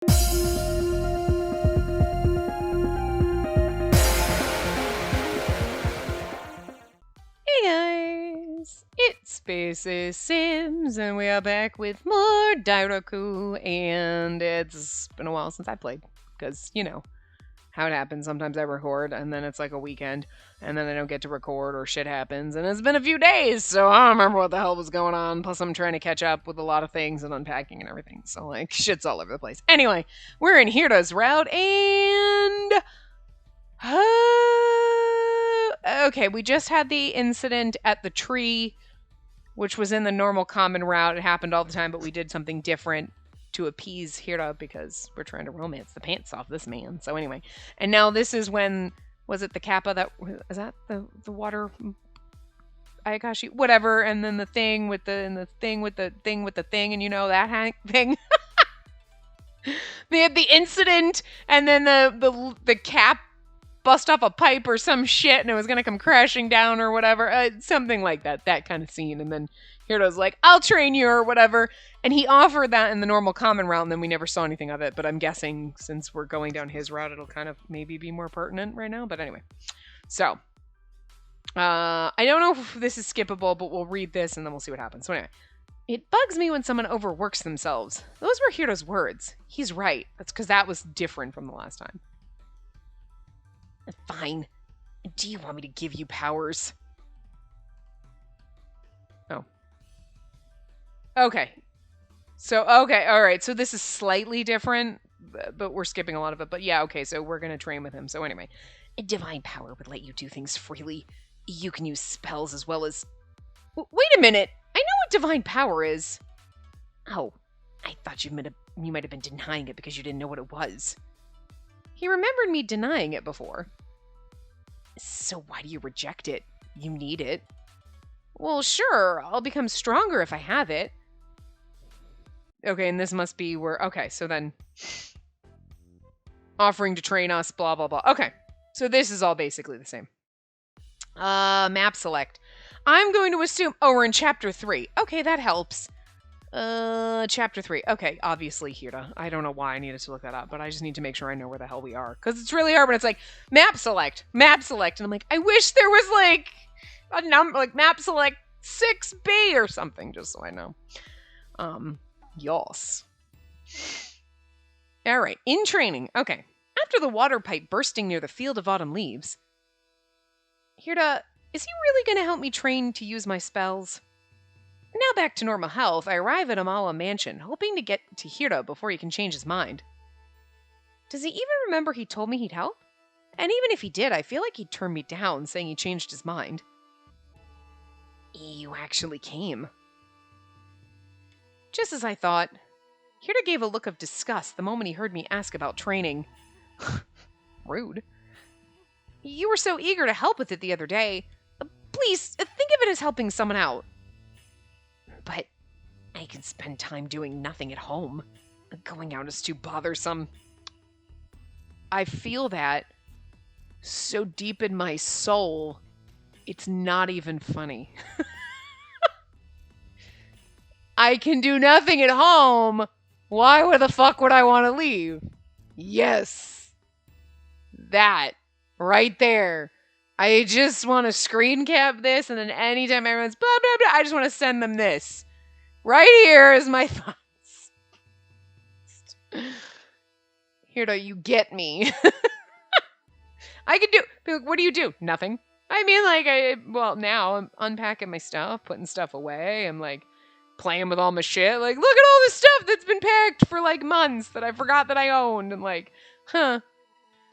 Hey guys, it's Spacey Sims, and we are back with more Dairoku, and it's been a while since I played, because, you know, how it happens. Sometimes I record, and then it's like a weekend, and then I don't get to record, or shit happens, and it's been a few days, so I don't remember what the hell was going on, plus I'm trying to catch up with a lot of things and unpacking and everything, so, like, shit's all over the place. Anyway, we're in Hira's route, and... okay, we just had the incident at the tree, which was in the normal common route. It happened all the time, but we did something different to appease Hira because we're trying to romance the pants off this man. So anyway, and now this is when, was it the Kappa that, is that the water Ayakashi? Whatever, and then the thing with the, and the thing with the thing with the thing, and you know that thing? They had the incident, and then the cap bust off a pipe or some shit and it was gonna come crashing down or whatever, something like that kind of scene. And then Hiro's like, I'll train you or whatever, and he offered that in the normal common route, and then we never saw anything of it. But I'm guessing since we're going down his route, it'll kind of maybe be more pertinent right now. But anyway, so I don't know if this is skippable, but we'll read this and then we'll see what happens. So anyway, it bugs me when someone overworks themselves. Those were Hiro's words. He's right. That's because that was different from the last time. Fine. Do you want me to give you powers? Oh. Okay. So, okay, alright. So this is slightly different, but we're skipping a lot of it. But yeah, okay, so we're going to train with him. So anyway. A divine power would let you do things freely. You can use spells as well as... Wait a minute! I know what divine power is. Oh, I thought you might have been denying it because you didn't know what it was. He remembered me denying it before. So why do you reject it? You need it. Well, sure, I'll become stronger if I have it. Okay, and this must be where... Okay, so then... Offering to train us, blah, blah, blah. Okay, so this is all basically the same. Map select. I'm going to assume... Oh, we're in Chapter 3. Okay, that helps. Chapter 3. Okay, obviously Hira. I don't know why I needed to look that up, but I just need to make sure I know where the hell we are. Because it's really hard when it's like, map select. And I'm like, I wish there was like a number, like map select 6B or something, just so I know. Yos. Alright, in training. Okay. After the water pipe bursting near the field of autumn leaves. Hira, is he really going to help me train to use my spells? Now back to normal health, I arrive at Amala Mansion, hoping to get to Hira before he can change his mind. Does he even remember he told me he'd help? And even if he did, I feel like he'd turn me down, saying he changed his mind. You actually came. Just as I thought. Hira gave a look of disgust the moment he heard me ask about training. Rude. You were so eager to help with it the other day. Please, think of it as helping someone out. But I can spend time doing nothing at home. Going out is too bothersome. I feel that so deep in my soul, it's not even funny. I can do nothing at home. Why the fuck would I want to leave? Yes. That. Right there. I just want to screen cap this, and then anytime everyone's blah, blah, blah, I just want to send them this. Right here is my thoughts. Here, you get me. I could do... What do you do? Nothing. I mean, like, now I'm unpacking my stuff, putting stuff away. I'm, like, playing with all my shit. Like, look at all this stuff that's been packed for, like, months that I forgot that I owned. And, like,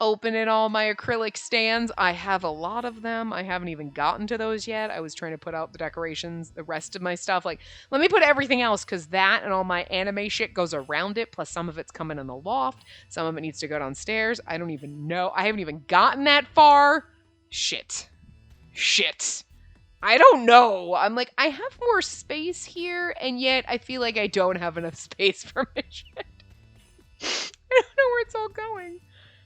opening all my acrylic stands. I have a lot of them. I haven't even gotten to those yet. I was trying to put out the decorations, the rest of my stuff. Like, let me put everything else, because that and all my anime shit goes around it, plus some of it's coming in the loft. Some of it needs to go downstairs. I don't even know. I haven't even gotten that far. Shit. I don't know. I'm like, I have more space here, and yet I feel like I don't have enough space for my shit. I don't know where it's all going.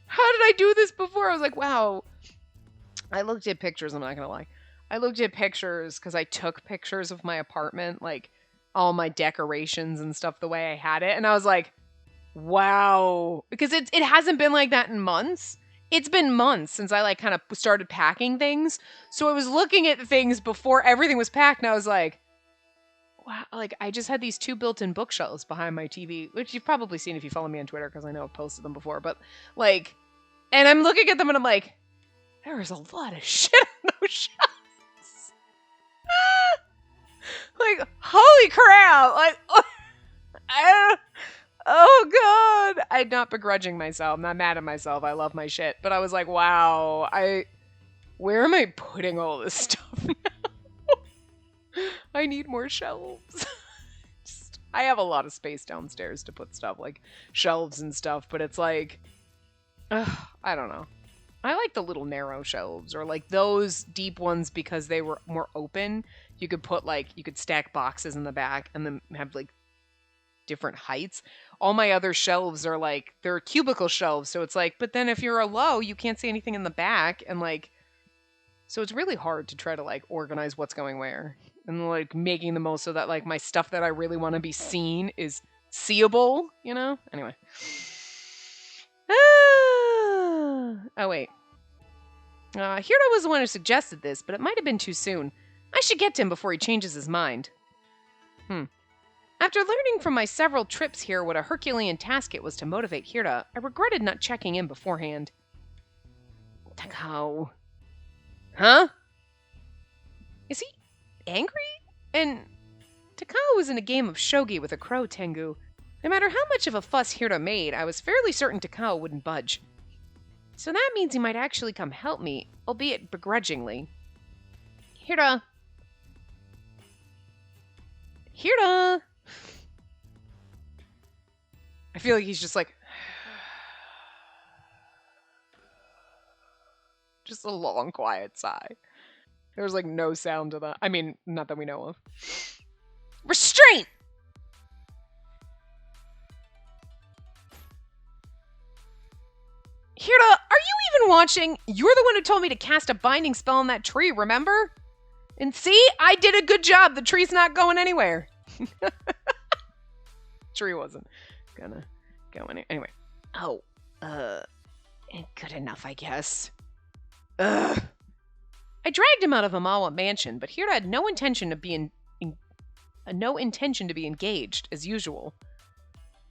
How did I do this before? I was like, wow. I looked at pictures, I'm not gonna lie. I looked at pictures because I took pictures of my apartment, like all my decorations and stuff the way I had it, and I was like, Wow. Because it hasn't been like that in months. It's been months since I like kind of started packing things. So I was looking at things before everything was packed and I was like, wow, like I just had these 2 built-in bookshelves behind my TV, which you've probably seen if you follow me on Twitter because I know I've posted them before, but like, and I'm looking at them and I'm like, there is a lot of shit on those shelves. Like, holy crap. Like, oh god. I'm not begrudging myself. I'm not mad at myself. I love my shit. But I was like, wow, where am I putting all this stuff now? I need more shelves. I have a lot of space downstairs to put stuff, like shelves and stuff, but it's like, I don't know. I like the little narrow shelves, or like those deep ones because they were more open. You could put like, you could stack boxes in the back and then have like different heights. All my other shelves are like, they're cubicle shelves. So it's like, but then if you're a low, you can't see anything in the back. And like, so it's really hard to try to like organize what's going where and like making the most so that like my stuff that I really want to be seen is seeable, you know? Anyway. Oh, wait. Hira was the one who suggested this, but it might have been too soon. I should get to him before he changes his mind. After learning from my several trips here what a Herculean task it was to motivate Hira, I regretted not checking in beforehand. Takao. Huh? Is he angry? And Takao was in a game of shogi with a crow Tengu. No matter how much of a fuss Hira made, I was fairly certain Takao wouldn't budge. So that means he might actually come help me, albeit begrudgingly. Hira! Hira! I feel like he's just like... just a long, quiet sigh. There's like no sound to that. I mean, not that we know of. Restraint! Hira, are you even watching? You're the one who told me to cast a binding spell on that tree, remember? And see, I did a good job. The tree's not going anywhere. Tree wasn't gonna go anyway. Oh, good enough, I guess. I dragged him out of Amawa Mansion, but Hira had no intention to be engaged, as usual.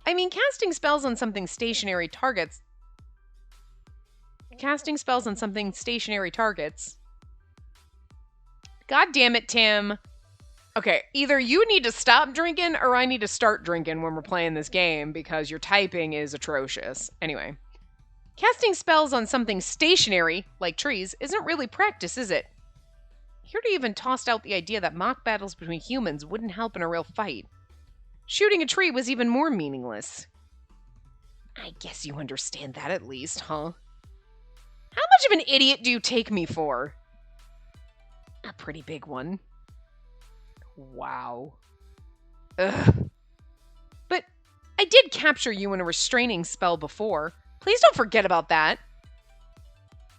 I mean, casting spells on something stationary targets. God damn it, Tim. Okay, either you need to stop drinking or I need to start drinking when we're playing this game because your typing is atrocious. Anyway. Casting spells on something stationary, like trees, isn't really practice, is it? Yurty even tossed out the idea that mock battles between humans wouldn't help in a real fight. Shooting a tree was even more meaningless. I guess you understand that at least, huh? How much of an idiot do you take me for? A pretty big one. Wow. Ugh. But I did capture you in a restraining spell before. Please don't forget about that.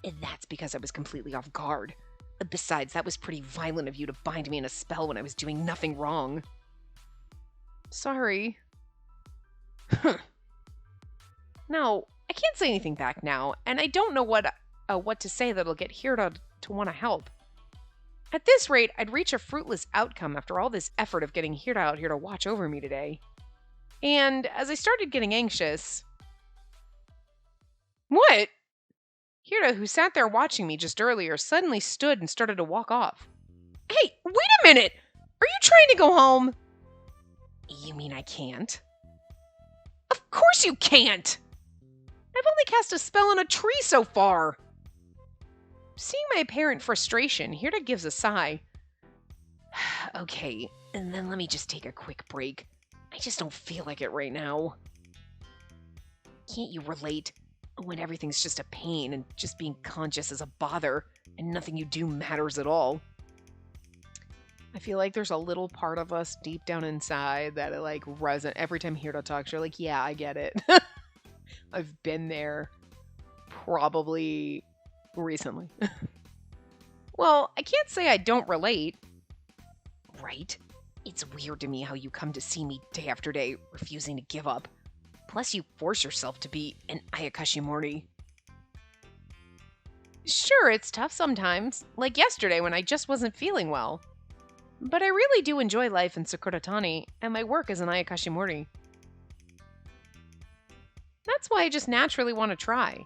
And that's because I was completely off guard. Besides, that was pretty violent of you to bind me in a spell when I was doing nothing wrong. Sorry. No, I can't say anything back now, and I don't know what to say that'll get Hira to want to help. At this rate, I'd reach a fruitless outcome after all this effort of getting Hira out here to watch over me today. And as I started getting anxious... What? Hira, who sat there watching me just earlier, suddenly stood and started to walk off. Hey, wait a minute! Are you trying to go home? You mean I can't? Of course you can't! I've only cast a spell on a tree so far. Seeing my apparent frustration, Hira gives a sigh. Okay, and then let me just take a quick break. I just don't feel like it right now. Can't you relate? When everything's just a pain and just being conscious is a bother and nothing you do matters at all. I feel like there's a little part of us deep down inside that it like resonates. Every time Hira talks, you're like, yeah, I get it. I've been there probably recently. Well, I can't say I don't relate. Right? It's weird to me how you come to see me day after day, refusing to give up. Plus, you force yourself to be an Ayakashimori. Sure, it's tough sometimes, like yesterday when I just wasn't feeling well. But I really do enjoy life in Sakuratani and my work as an Ayakashimori. That's why I just naturally want to try.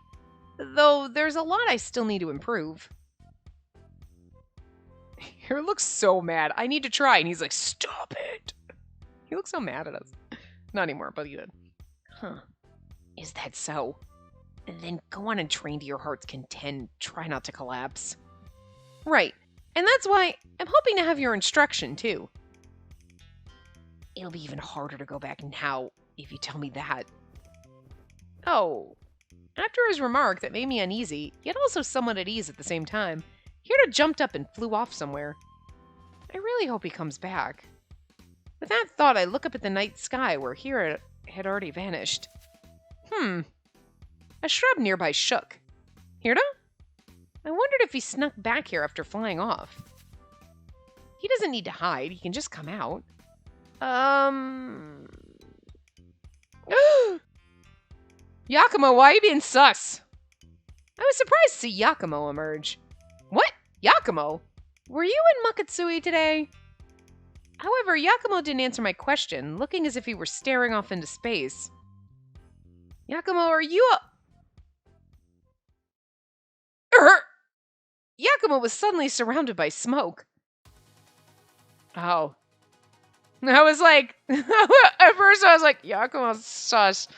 Though there's a lot I still need to improve. Hira looks so mad. I need to try. And he's like, stop it. He looks so mad at us. Not anymore, but he did. Huh. Is that so? Then go on and train to your heart's content. Try not to collapse. Right. And that's why I'm hoping to have your instruction, too. It'll be even harder to go back now if you tell me that. Oh. After his remark that made me uneasy, yet also somewhat at ease at the same time, Hira jumped up and flew off somewhere. I really hope he comes back. With that thought, I look up at the night sky where Hira had already vanished. A shrub nearby shook. Hira? I wondered if he snuck back here after flying off. He doesn't need to hide. He can just come out. Yakumo, why are you being sus? I was surprised to see Yakumo emerge. What? Yakumo? Were you in Makatsui today? However, Yakumo didn't answer my question, looking as if he were staring off into space. Yakumo, are you Yakumo was suddenly surrounded by smoke. Oh. I was like, at first I was like, Yakumo's sus.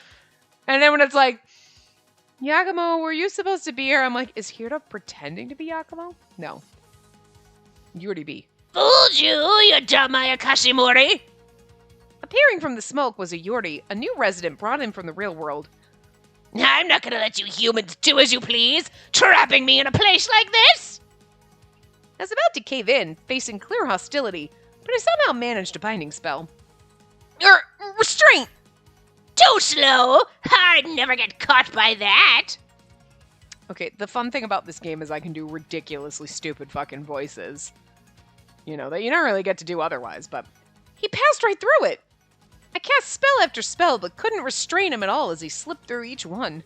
And then when it's like, Yakumo, were you supposed to be here? I'm like, is Hira pretending to be Yakumo? No. Yurty be. Fooled you, you dumb Ayakashimori! Appearing from the smoke was a Yurty, a new resident brought in from the real world. I'm not gonna let you humans do as you please, trapping me in a place like this! I was about to cave in, facing clear hostility, but I somehow managed a binding spell. Restraint! Too slow! I'd never get caught by that! Okay, the fun thing about this game is I can do ridiculously stupid fucking voices. You know, that you don't really get to do otherwise, but he passed right through it! I cast spell after spell, but couldn't restrain him at all as he slipped through each one.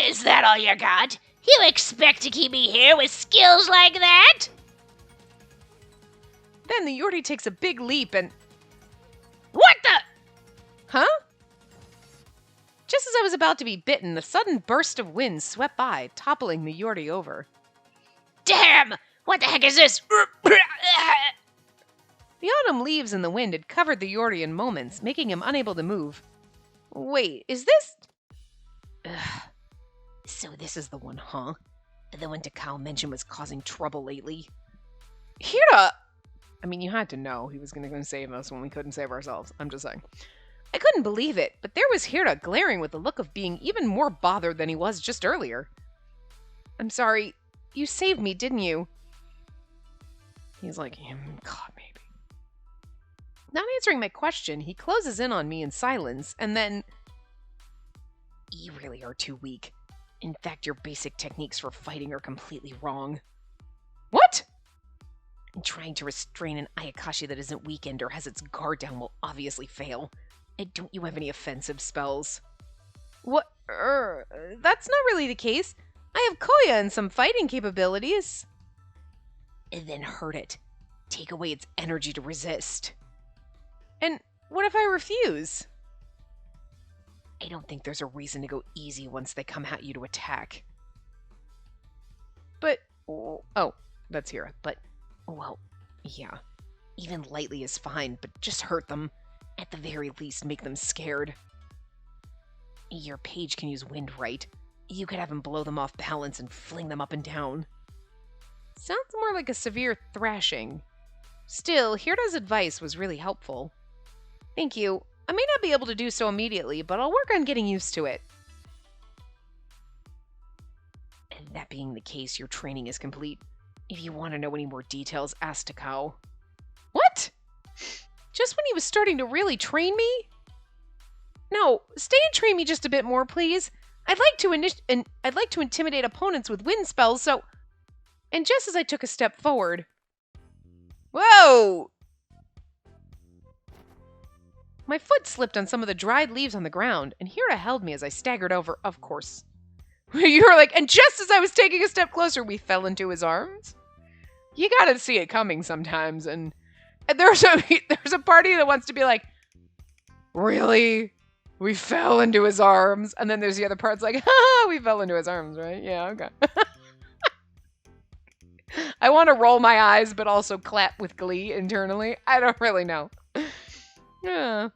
Is that all you got? You expect to keep me here with skills like that? Then the Yurty takes a big leap and... What the? Huh? Just as I was about to be bitten, a sudden burst of wind swept by, toppling the Yurty over. Damn! What the heck is this? The autumn leaves and the wind had covered the Yurty in moments, making him unable to move. Wait, is this... Ugh. So this is the one, huh? The one Takao mentioned was causing trouble lately. Hira! I mean, you had to know he was going to go and save us when we couldn't save ourselves. I'm just saying. I couldn't believe it, but there was Hira glaring with the look of being even more bothered than he was just earlier. I'm sorry. You saved me, didn't you? He's like, God, maybe. Not answering my question, he closes in on me in silence, and then... You really are too weak. In fact, your basic techniques for fighting are completely wrong. What? And trying to restrain an Ayakashi that isn't weakened or has its guard down will obviously fail. And don't you have any offensive spells? What? That's not really the case. I have Koya and some fighting capabilities. And then hurt it. Take away its energy to resist. And what if I refuse? I don't think there's a reason to go easy once they come at you to attack. But, oh, that's Hira. But, well, yeah. Even lightly is fine, but just hurt them. At the very least, make them scared. Your page can use wind, right? You could have him blow them off balance and fling them up and down. Sounds more like a severe thrashing. Still, Hira's advice was really helpful. Thank you. I may not be able to do so immediately, but I'll work on getting used to it. And that being the case, your training is complete. If you want to know any more details, ask Takao. What? Just when he was starting to really train me? No, stay and train me just a bit more, please. I'd like to intimidate opponents with wind spells, so... And just as I took a step forward... Whoa! My foot slipped on some of the dried leaves on the ground, and Hira held me as I staggered over, of course. You were like, and just as I was taking a step closer, we fell into his arms? You gotta see it coming sometimes, and there's a party that wants to be like, really? We fell into his arms? And then there's the other part's like, ha, we fell into his arms, right? Yeah, okay. I want to roll my eyes, but also clap with glee internally. I don't really know. Yeah.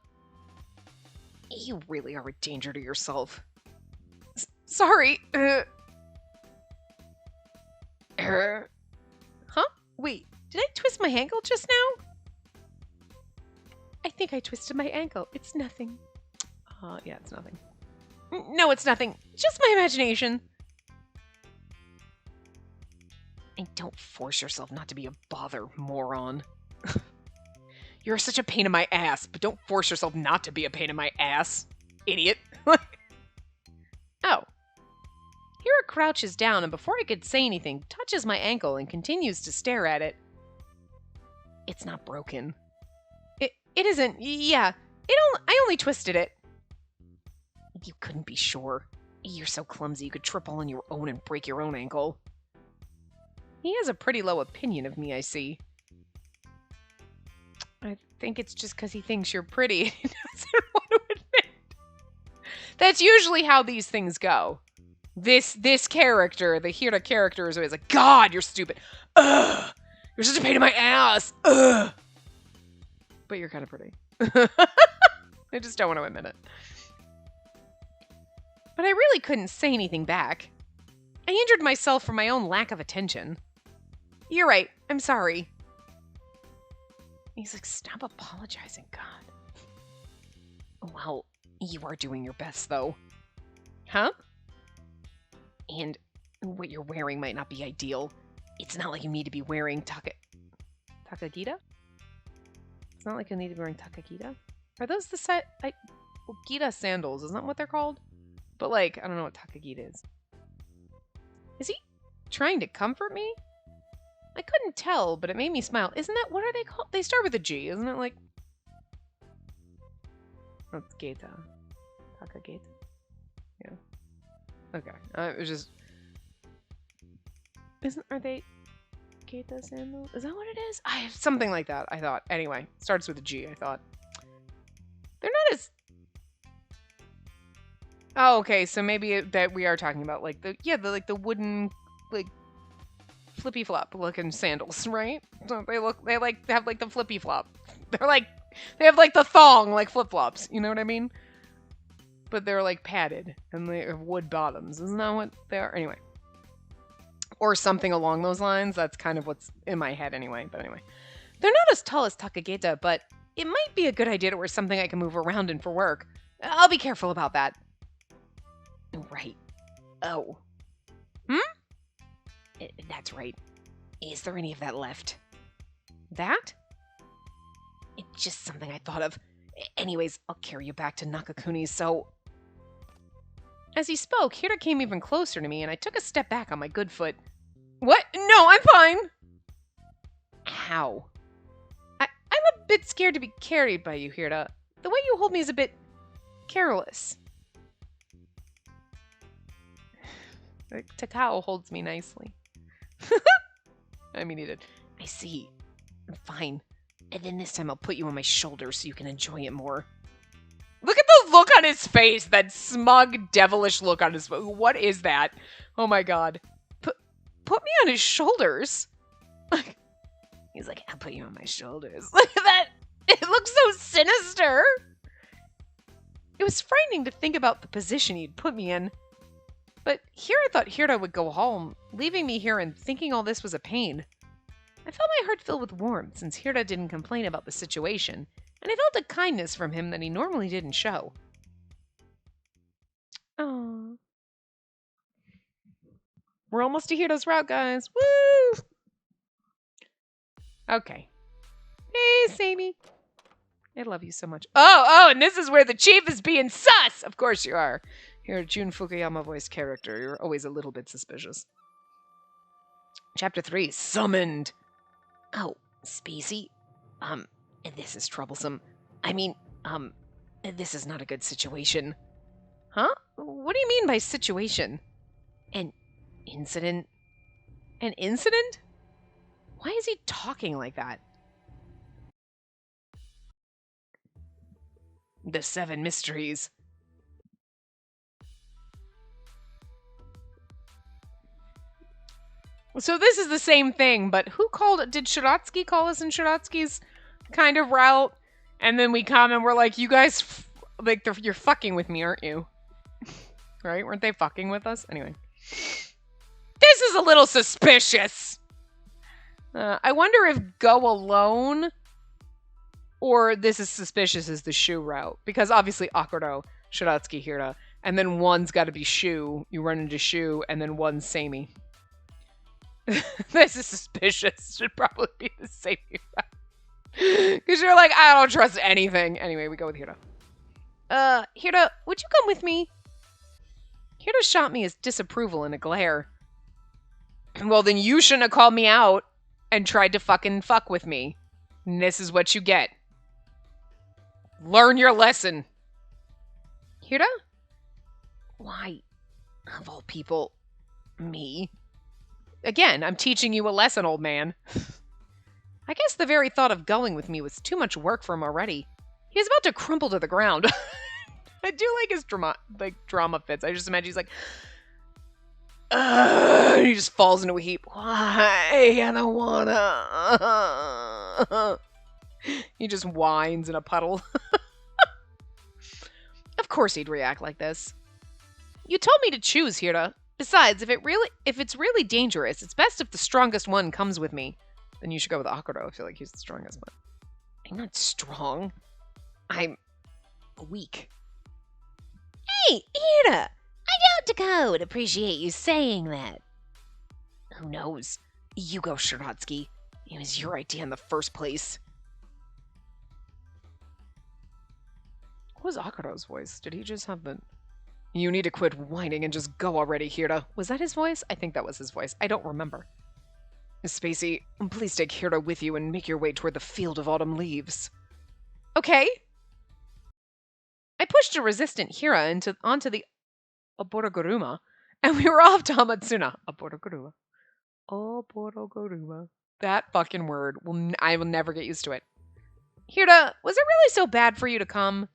You really are a danger to yourself. Sorry. Huh? Wait, did I twist my ankle just now? I think I twisted my ankle. It's nothing. Yeah, it's nothing. No, it's nothing. Just my imagination. And don't force yourself not to be a bother, moron. You're such a pain in my ass, but don't force yourself not to be a pain in my ass, idiot. Oh. Hira crouches down and before I could say anything, touches my ankle and continues to stare at it. It's not broken. It isn't. Yeah. I only twisted it. You couldn't be sure. You're so clumsy you could trip all on your own and break your own ankle. He has a pretty low opinion of me, I see. I think it's just because he thinks you're pretty. He doesn't want to admit. That's usually how these things go. This character, the Hira character, is always like, God, you're stupid. Ugh! You're such a pain in my ass. Ugh! But you're kind of pretty. I just don't want to admit it. But I really couldn't say anything back. I injured myself for my own lack of attention. You're right. I'm sorry. He's like, stop apologizing, God. Well, you are doing your best, though. Huh? And what you're wearing might not be ideal. It's not like you need to be wearing Takagita? It's not like you need to be wearing Takagita? Are those the Gita sandals? Isn't that what they're called? But, like, I don't know what Takagita is. Is he trying to comfort me? I couldn't tell, but it made me smile. Isn't that, what are they called? They start with a G, isn't it like? That's Geta. Takageta? Yeah. Okay. It was just... Are they Geta sandals? Is that what it is? Something like that, I thought. Anyway, starts with a G, I thought. They're not as... Oh, okay, so maybe that we are talking about, like, the wooden, like, flippy flop looking sandals, right? So they have like the flippy flop. They have like the thong, like flip flops. You know what I mean? But they're like padded and they have wood bottoms. Isn't that what they are? Anyway, or something along those lines. That's kind of what's in my head anyway. But anyway, they're not as tall as Takageta, but it might be a good idea to wear something I can move around in for work. I'll be careful about that. Right. Oh. That's right. Is there any of that left? That? It's just something I thought of. Anyways, I'll carry you back to Nakakuni's, so... As he spoke, Hira came even closer to me, and I took a step back on my good foot. What? No, I'm fine! How? I'm a bit scared to be carried by you, Hira. The way you hold me is a bit... careless. Takao holds me nicely. I mean, he did. I see. Fine. And then this time I'll put you on my shoulder so you can enjoy it more. Look at the look on his face! That smug, devilish look on his face. What is that? Oh my god. Put me on his shoulders? He's like, I'll put you on my shoulders. Look at that! It looks so sinister! It was frightening to think about the position he'd put me in. But here I thought Hira would go home, leaving me here and thinking all this was a pain. I felt my heart fill with warmth since Hira didn't complain about the situation, and I felt a kindness from him that he normally didn't show. Oh, we're almost to Hira's route, guys. Woo! Okay. Hey, Sammy. I love you so much. Oh, and this is where the chief is being sus! Of course you are. You're a Jun Fukuyama voiced character. You're always a little bit suspicious. Chapter 3, Summoned. Oh, Spacey? This is troublesome. I mean, This is not a good situation. Huh? What do you mean by situation? An incident? An incident? Why is he talking like that? The 7 mysteries. So this is the same thing, but did Shiratsky call us in Shiratsky's kind of route? And then we come and we're like, you guys, you're fucking with me, aren't you? Right? Weren't they fucking with us? Anyway. This is a little suspicious. I wonder if go alone or this is suspicious as the Shu route. Because obviously Akuro, Shiratsky, Hira, and then one's got to be Shu. You run into Shu, and then one's Samey. This is suspicious. Should probably be the same Hira. Because you're like, I don't trust anything. Anyway, we go with Hira. Hira, would you come with me? Hira shot me as disapproval in a glare. Well, then you shouldn't have called me out and tried to fucking fuck with me. And this is what you get. Learn your lesson. Hira? Why, of all people, me? Again, I'm teaching you a lesson, old man. I guess the very thought of going with me was too much work for him already. He was about to crumple to the ground. I do like his drama fits. I just imagine he's like, and he just falls into a heap. Why? I don't wanna. He just whines in a puddle. Of course he'd react like this. You told me to choose, Hira. Besides, if it's really dangerous, it's best if the strongest one comes with me. Then you should go with Akuro. I feel like he's the strongest one. I'm not strong. I'm weak. Hey, Hira! I doubt Dakota would appreciate you saying that. Who knows? You go, Shiratsky. It was your idea in the first place. What was Akuro's voice? Did he just have the... You need to quit whining and just go already, Hira. Was that his voice? I think that was his voice. I don't remember. Spacey, please take Hira with you and make your way toward the field of autumn leaves. Okay. I pushed a resistant Hira onto the Oboroguruma, and we were off to Hamatsuna. Oboroguruma. Oboroguruma. That fucking word. I will never get used to it. Hira, was it really so bad for you to come?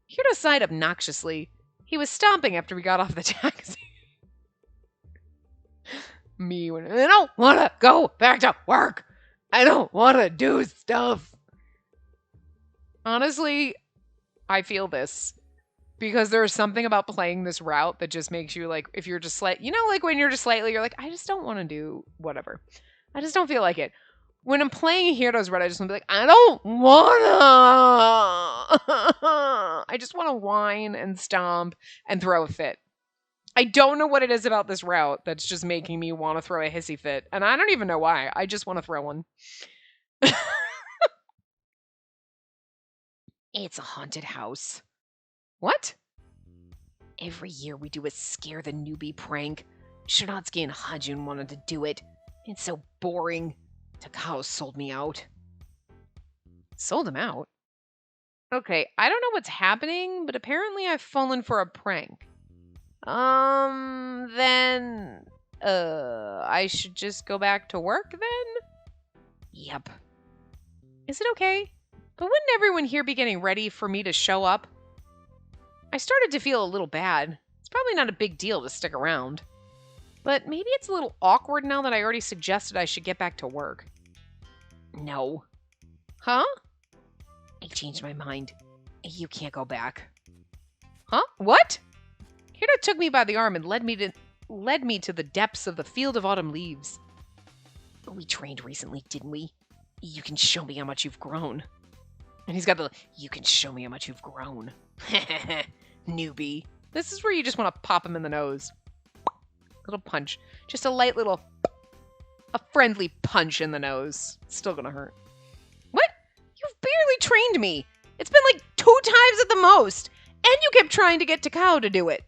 Hira sighed obnoxiously. He was stomping after we got off the taxi. Me, when I don't want to go back to work. I don't want to do stuff. Honestly, I feel this. Because there's something about playing this route that just makes you like, if you're just like when you're just slightly, you're like, I just don't want to do whatever. I just don't feel like it. When I'm playing Heroes Red, I just want to be like, I don't wanna. I just want to whine and stomp and throw a fit. I don't know what it is about this route that's just making me want to throw a hissy fit. And I don't even know why. I just want to throw one. It's a haunted house. What? Every year we do a scare the newbie prank. Shiratsky and Hajun wanted to do it. It's so boring. Takao sold me out. Sold him out? Okay, I don't know what's happening, but apparently I've fallen for a prank. Then... I should just go back to work then? Yep. Is it okay? But wouldn't everyone here be getting ready for me to show up? I started to feel a little bad. It's probably not a big deal to stick around. But maybe it's a little awkward now that I already suggested I should get back to work. No. Huh? I changed my mind. You can't go back. Huh? What? Hira took me by the arm and led me to the depths of the field of autumn leaves. We trained recently, didn't we? You can show me how much you've grown. And he's got the, you can show me how much you've grown. Newbie. This is where you just want to pop him in the nose. Little punch. Just a light little, a friendly punch in the nose. It's still gonna hurt. What? You've barely trained me. It's been like 2 times at the most. And you kept trying to get Takao to do it.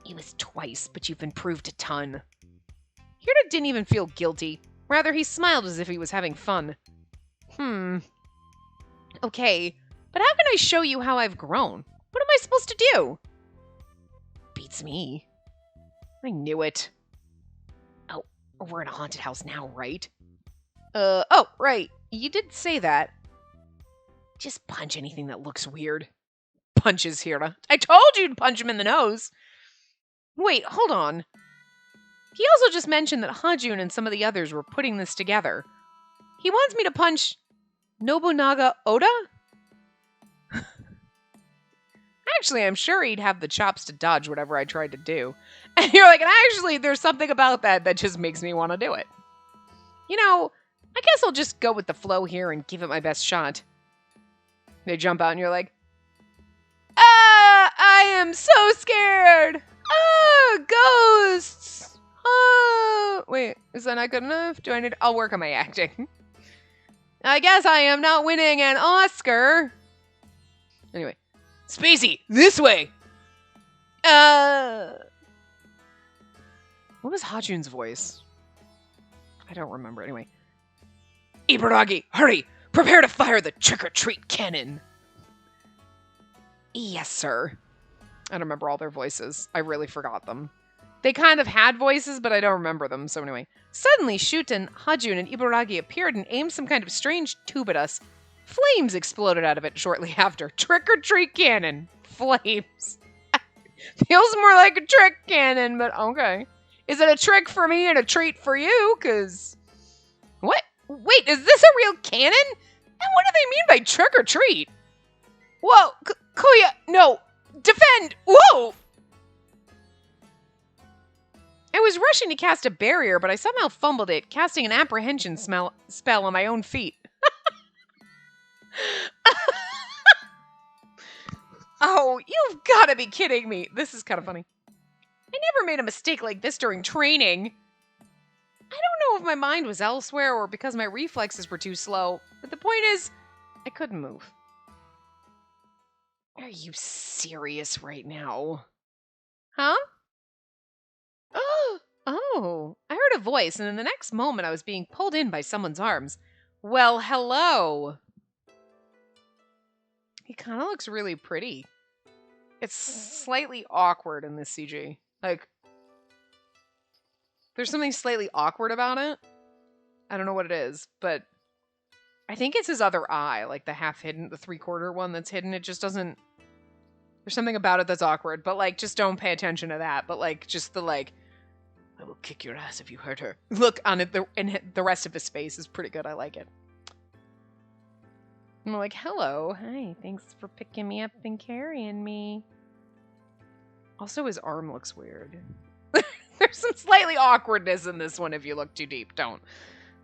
It was twice, but you've improved a ton. Hira didn't even feel guilty. Rather, he smiled as if he was having fun. Okay, But how can I show you how I've grown? What am I supposed to do? Beats me. I knew it. Oh, we're in a haunted house now, right? Oh, right. You did say that. Just punch anything that looks weird. Punches Hira. I told you to punch him in the nose. Wait, hold on. He also just mentioned that Hajun and some of the others were putting this together. He wants me to punch Nobunaga Oda? Actually, I'm sure he'd have the chops to dodge whatever I tried to do. And you're like, and actually, there's something about that just makes me want to do it. You know, I guess I'll just go with the flow here and give it my best shot. They jump out and you're like, ah, I am so scared. Ah, ghosts. Oh, wait, is that not good enough? I'll work on my acting. I guess I am not winning an Oscar. Anyway, Spacey, this way. What was Hajun's voice? I don't remember. Anyway. Ibaragi, hurry! Prepare to fire the trick-or-treat cannon! Yes, sir. I don't remember all their voices. I really forgot them. They kind of had voices, but I don't remember them, so anyway. Suddenly, Shuten, Hajun, and Ibaragi appeared and aimed some kind of strange tube at us. Flames exploded out of it shortly after. Trick-or-treat cannon. Flames. Feels more like a trick cannon, but okay. Is it a trick for me and a treat for you? Because... What? Wait, is this a real cannon? And what do they mean by trick-or-treat? Whoa, Kuya, no. Defend! Whoa! I was rushing to cast a barrier, but I somehow fumbled it, casting an apprehension spell on my own feet. Oh, you've got to be kidding me. This is kind of funny. I never made a mistake like this during training. I don't know if my mind was elsewhere or because my reflexes were too slow, but the point is, I couldn't move. Are you serious right now? Huh? Oh, I heard a voice, and in the next moment I was being pulled in by someone's arms. Well, hello. He kind of looks really pretty. It's slightly awkward in this CG. Like, there's something slightly awkward about it. I don't know what it is, but I think it's his other eye, like the half hidden, the 3/4 one that's hidden. It just doesn't, there's something about it that's awkward, but like, just don't pay attention to that. But like, just the like, I will kick your ass if you hurt her. Look on it, and the rest of his face is pretty good. I like it. I'm like, hello, hi, thanks for picking me up and carrying me. Also, his arm looks weird. There's some slightly awkwardness in this one if you look too deep. Don't.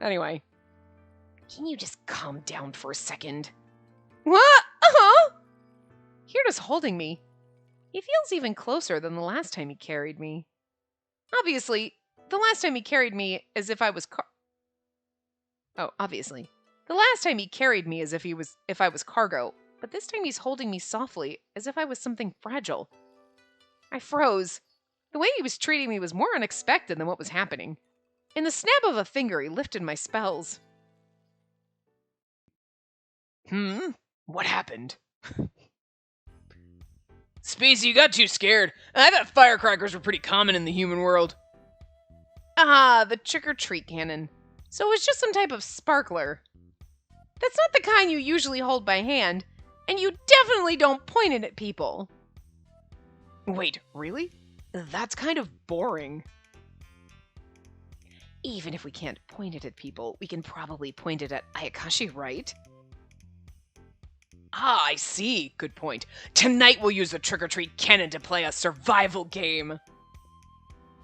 Anyway. Can you just calm down for a second? What? Uh-huh. Hira's holding me. He feels even closer than the last time he carried me. Obviously, the last time he carried me as if I was obviously. The last time he carried me as if I was cargo, but this time he's holding me softly as if I was something fragile. I froze. The way he was treating me was more unexpected than what was happening. In the snap of a finger, he lifted my spells. What happened? Spacey, you got too scared. I thought firecrackers were pretty common in the human world. Ah, the trick-or-treat cannon. So it was just some type of sparkler. That's not the kind you usually hold by hand, and you definitely don't point it at people. Wait, really? That's kind of boring. Even if we can't point it at people, we can probably point it at Ayakashi, right? Ah, I see. Good point. Tonight we'll use the trick-or-treat cannon to play a survival game.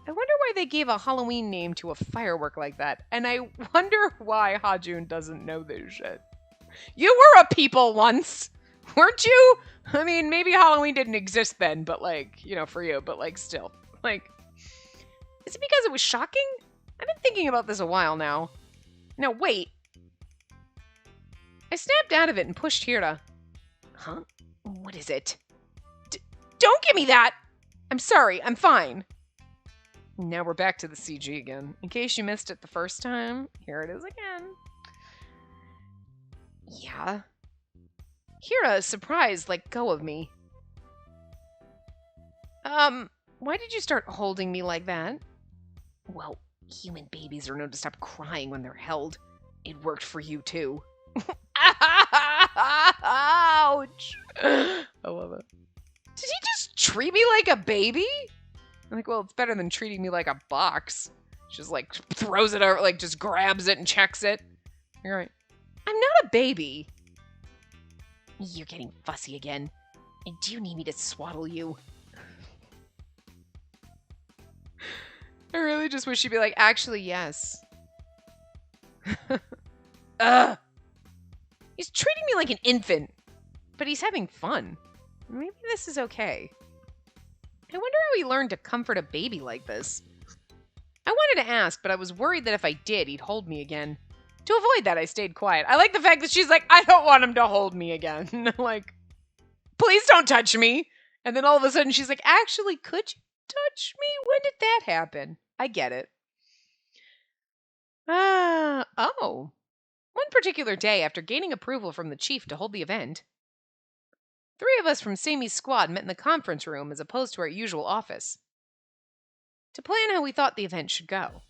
I wonder why they gave a Halloween name to a firework like that, and I wonder why Hajun doesn't know this shit. You were a people once, weren't you? I mean, maybe Halloween didn't exist then, but like, you know, for you, but like still. Like, is it because it was shocking? I've been thinking about this a while now. No, wait. I snapped out of it and pushed Hira. Huh? What is it? Don't give me that! I'm sorry, I'm fine. Now we're back to the CG again. In case you missed it the first time, here it is again. Yeah. Hira, surprised, let go of me. Why did you start holding me like that? Well, human babies are known to stop crying when they're held. It worked for you, too. Ouch! I love it. Did he just treat me like a baby? I'm like, well, it's better than treating me like a box. Just like throws it over, like just grabs it and checks it. You're right. I'm not a baby. You're getting fussy again. And do you need me to swaddle you? I really just wish she'd be like, actually, yes. Ugh. He's treating me like an infant, but he's having fun. Maybe this is okay. I wonder how he learned to comfort a baby like this. I wanted to ask, but I was worried that if I did, he'd hold me again. To avoid that, I stayed quiet. I like the fact that she's like, I don't want him to hold me again. Like, please don't touch me. And then all of a sudden she's like, actually, could you touch me? When did that happen? I get it. Oh. One particular day, after gaining approval from the chief to hold the event, 3 of us from Samey's squad met in the conference room as opposed to our usual office, to plan how we thought the event should go.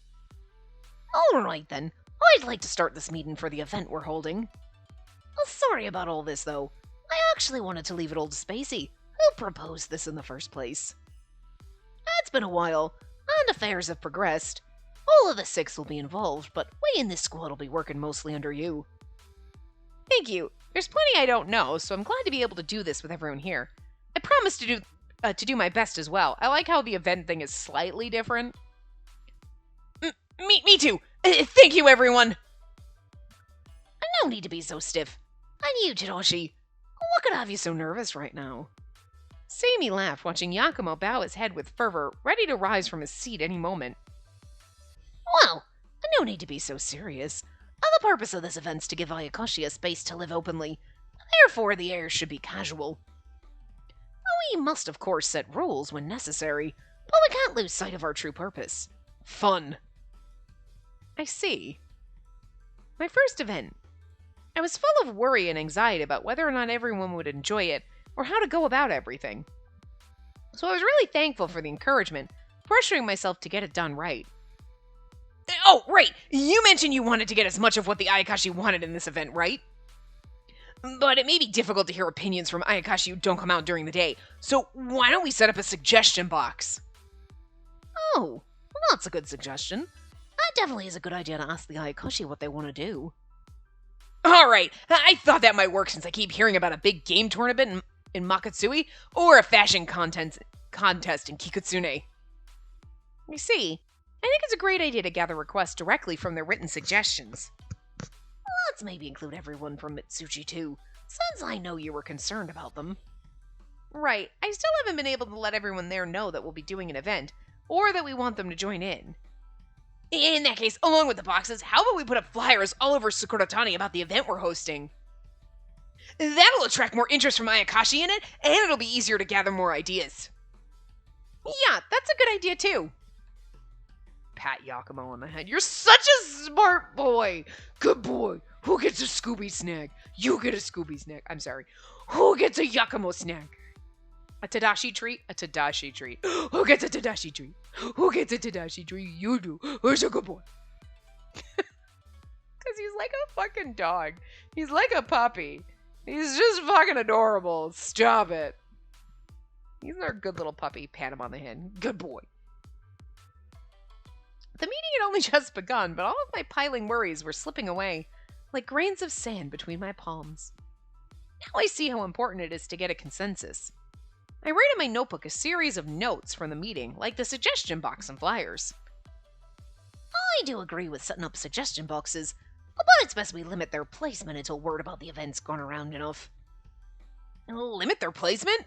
All right, then. I'd like to start this meeting for the event we're holding. Well, sorry about all this, though. I actually wanted to leave it all to Spacey, who proposed this in the first place. It's been a while, and affairs have progressed. All of the 6 will be involved, but we in this squad will be working mostly under you. Thank you. There's plenty I don't know, so I'm glad to be able to do this with everyone here. I promise to do my best as well. I like how the event thing is slightly different. Me too. Thank you, everyone. No need to be so stiff. And you, Tadashi. What could have you so nervous right now? Samey laughed, watching Yakumo bow his head with fervor, ready to rise from his seat any moment. Well, no need to be so serious. The purpose of this event's to give Ayakashi a space to live openly. Therefore, the air should be casual. We must, of course, set rules when necessary, but we can't lose sight of our true purpose. Fun. I see. My first event. I was full of worry and anxiety about whether or not everyone would enjoy it, or how to go about everything. So I was really thankful for the encouragement, pressuring myself to get it done right. Oh, right! You mentioned you wanted to get as much of what the Ayakashi wanted in this event, right? But it may be difficult to hear opinions from Ayakashi who don't come out during the day, so why don't we set up a suggestion box? Oh, well, that's a good suggestion. That definitely is a good idea to ask the Ayakashi what they want to do. Alright, I thought that might work since I keep hearing about a big game tournament in Makatsui, or a fashion contest in Kikutsune. You see, I think it's a great idea to gather requests directly from their written suggestions. Let's maybe include everyone from Mitsuchi too, since I know you were concerned about them. Right, I still haven't been able to let everyone there know that we'll be doing an event, or that we want them to join in. In that case, along with the boxes, how about we put up flyers all over Sakuratani about the event we're hosting? That'll attract more interest from Ayakashi in it, and it'll be easier to gather more ideas. Yeah, that's a good idea too. Pat Yakumo on the head. You're such a smart boy. Good boy. Who gets a Scooby snack? You get a Scooby snack. I'm sorry. Who gets a Yakumo snack? A Tadashi treat? A Tadashi treat. Who gets a Tadashi treat? Who gets a Tadashi treat? You do. Who's a good boy? Because he's like a fucking dog. He's like a puppy. He's just fucking adorable. Stop it. He's our good little puppy. Pat him on the head. Good boy. The meeting had only just begun, but all of my piling worries were slipping away like grains of sand between my palms. Now I see how important it is to get a consensus. I write in my notebook a series of notes from the meeting, like the suggestion box and flyers. I do agree with setting up suggestion boxes, but it's best we limit their placement until word about the event's gone around enough. Limit their placement?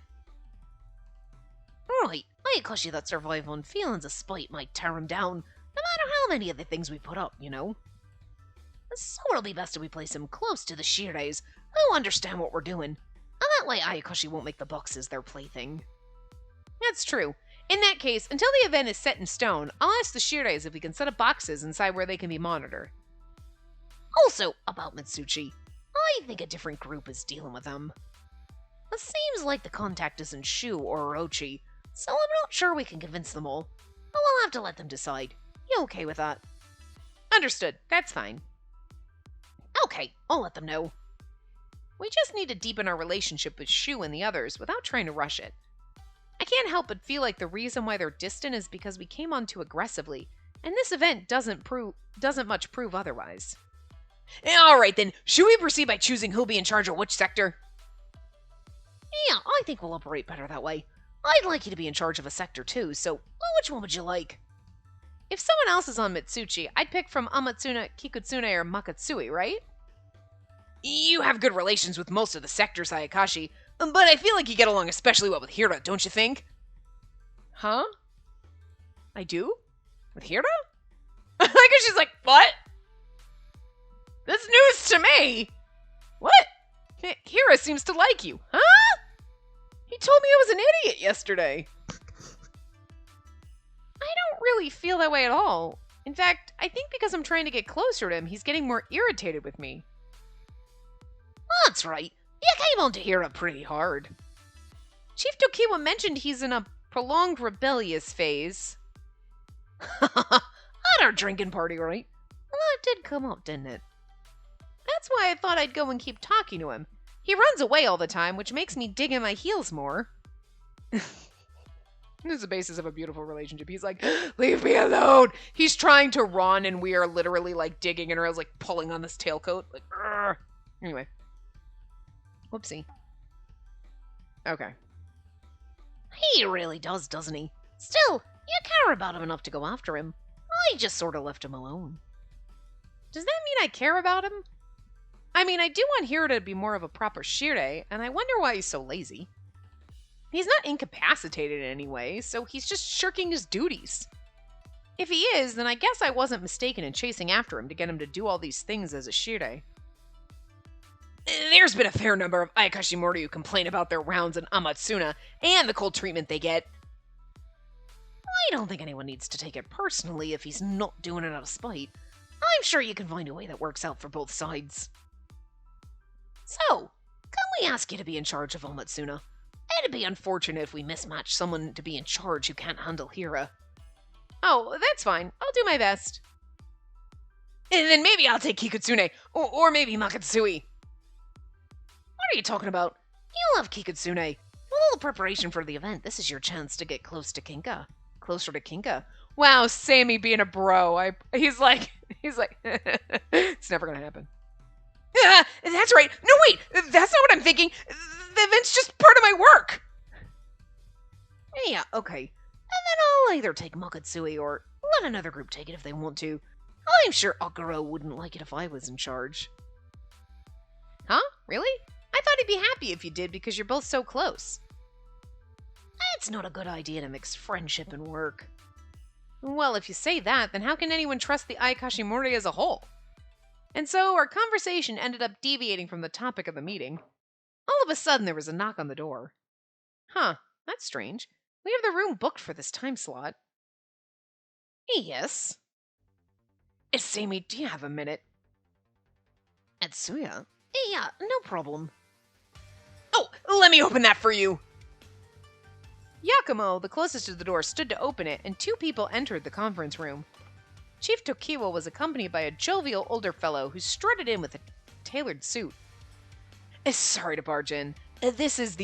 Right, Ayakashi that survive on feelings of spite might tear him down, no matter how many of the things we put up, you know? So it'll be best if we place him close to the Shirays, who understand what we're doing, and that way Ayakashi won't make the boxes their plaything. That's true. In that case, until the event is set in stone, I'll ask the Shirays if we can set up boxes inside where they can be monitored. Also, about Mitsuchi, I think a different group is dealing with them. It seems like the contact isn't Shu or Orochi, so I'm not sure we can convince them all. But we'll have to let them decide. You okay with that? Understood. That's fine. Okay, I'll let them know. We just need to deepen our relationship with Shu and the others without trying to rush it. I can't help but feel like the reason why they're distant is because we came on too aggressively, and this event doesn't much prove otherwise. Alright then, should we proceed by choosing who'll be in charge of which sector? Yeah, I think we'll operate better that way. I'd like you to be in charge of a sector too, so which one would you like? If someone else is on Mitsuchi, I'd pick from Amatsuna, Kikutsune, or Makatsui, right? You have good relations with most of the sectors, Ayakashi, but I feel like you get along especially well with Hira, don't you think? Huh? I do? With Hira? Like, she's like, what? That's news to me! What? Hira seems to like you, huh? He told me I was an idiot yesterday. I don't really feel that way at all. In fact, I think because I'm trying to get closer to him, he's getting more irritated with me. That's right. You came on to Hira pretty hard. Chief Tokiwa mentioned he's in a prolonged rebellious phase. At our drinking party, right? Well, that did come up, didn't it? That's why I thought I'd go and keep talking to him. He runs away all the time, which makes me dig in my heels more. This is the basis of a beautiful relationship. He's like, leave me alone. He's trying to run, and we are literally like digging in her heels, like pulling on this tailcoat. Like, argh. Anyway. Whoopsie. Okay. He really does, doesn't he? Still, you care about him enough to go after him. I just sort of left him alone. Does that mean I care about him? I mean, I do want Hiro to be more of a proper Shirei, and I wonder why he's so lazy. He's not incapacitated in any way, so he's just shirking his duties. If he is, then I guess I wasn't mistaken in chasing after him to get him to do all these things as a Shirei. There's been a fair number of Ayakashimori who complain about their rounds in Amatsuna and the cold treatment they get. I don't think anyone needs to take it personally if he's not doing it out of spite. I'm sure you can find a way that works out for both sides. So, can we ask you to be in charge of Amatsuna? It'd be unfortunate if we mismatch someone to be in charge who can't handle Hira. Oh, that's fine. I'll do my best. And then maybe I'll take Kikutsune, or maybe Makatsui. What are you talking about? You love Kikutsune. With all the preparation for the event, this is your chance to get closer to Kinka. Wow, Sammy being a bro. He's like, it's never gonna happen. That's right. No, wait, that's not what I'm thinking. The event's just part of my work. Yeah, okay. And then I'll either take Makatsui or let another group take it if they want to. I'm sure Akuro wouldn't like it if I was in charge. Huh? Really? I thought he'd be happy if you did because you're both so close. It's not a good idea to mix friendship and work. Well, if you say that, then how can anyone trust the Ayakashimori as a whole? And so our conversation ended up deviating from the topic of the meeting. All of a sudden, there was a knock on the door. Huh, that's strange. We have the room booked for this time slot. Yes. Sammy, do you have a minute? Atsuya? Yeah, no problem. Oh, let me open that for you! Yakumo, the closest to the door, stood to open it, and two people entered the conference room. Chief Tokiwa was accompanied by a jovial older fellow who strutted in with a tailored suit. Sorry to barge in. This is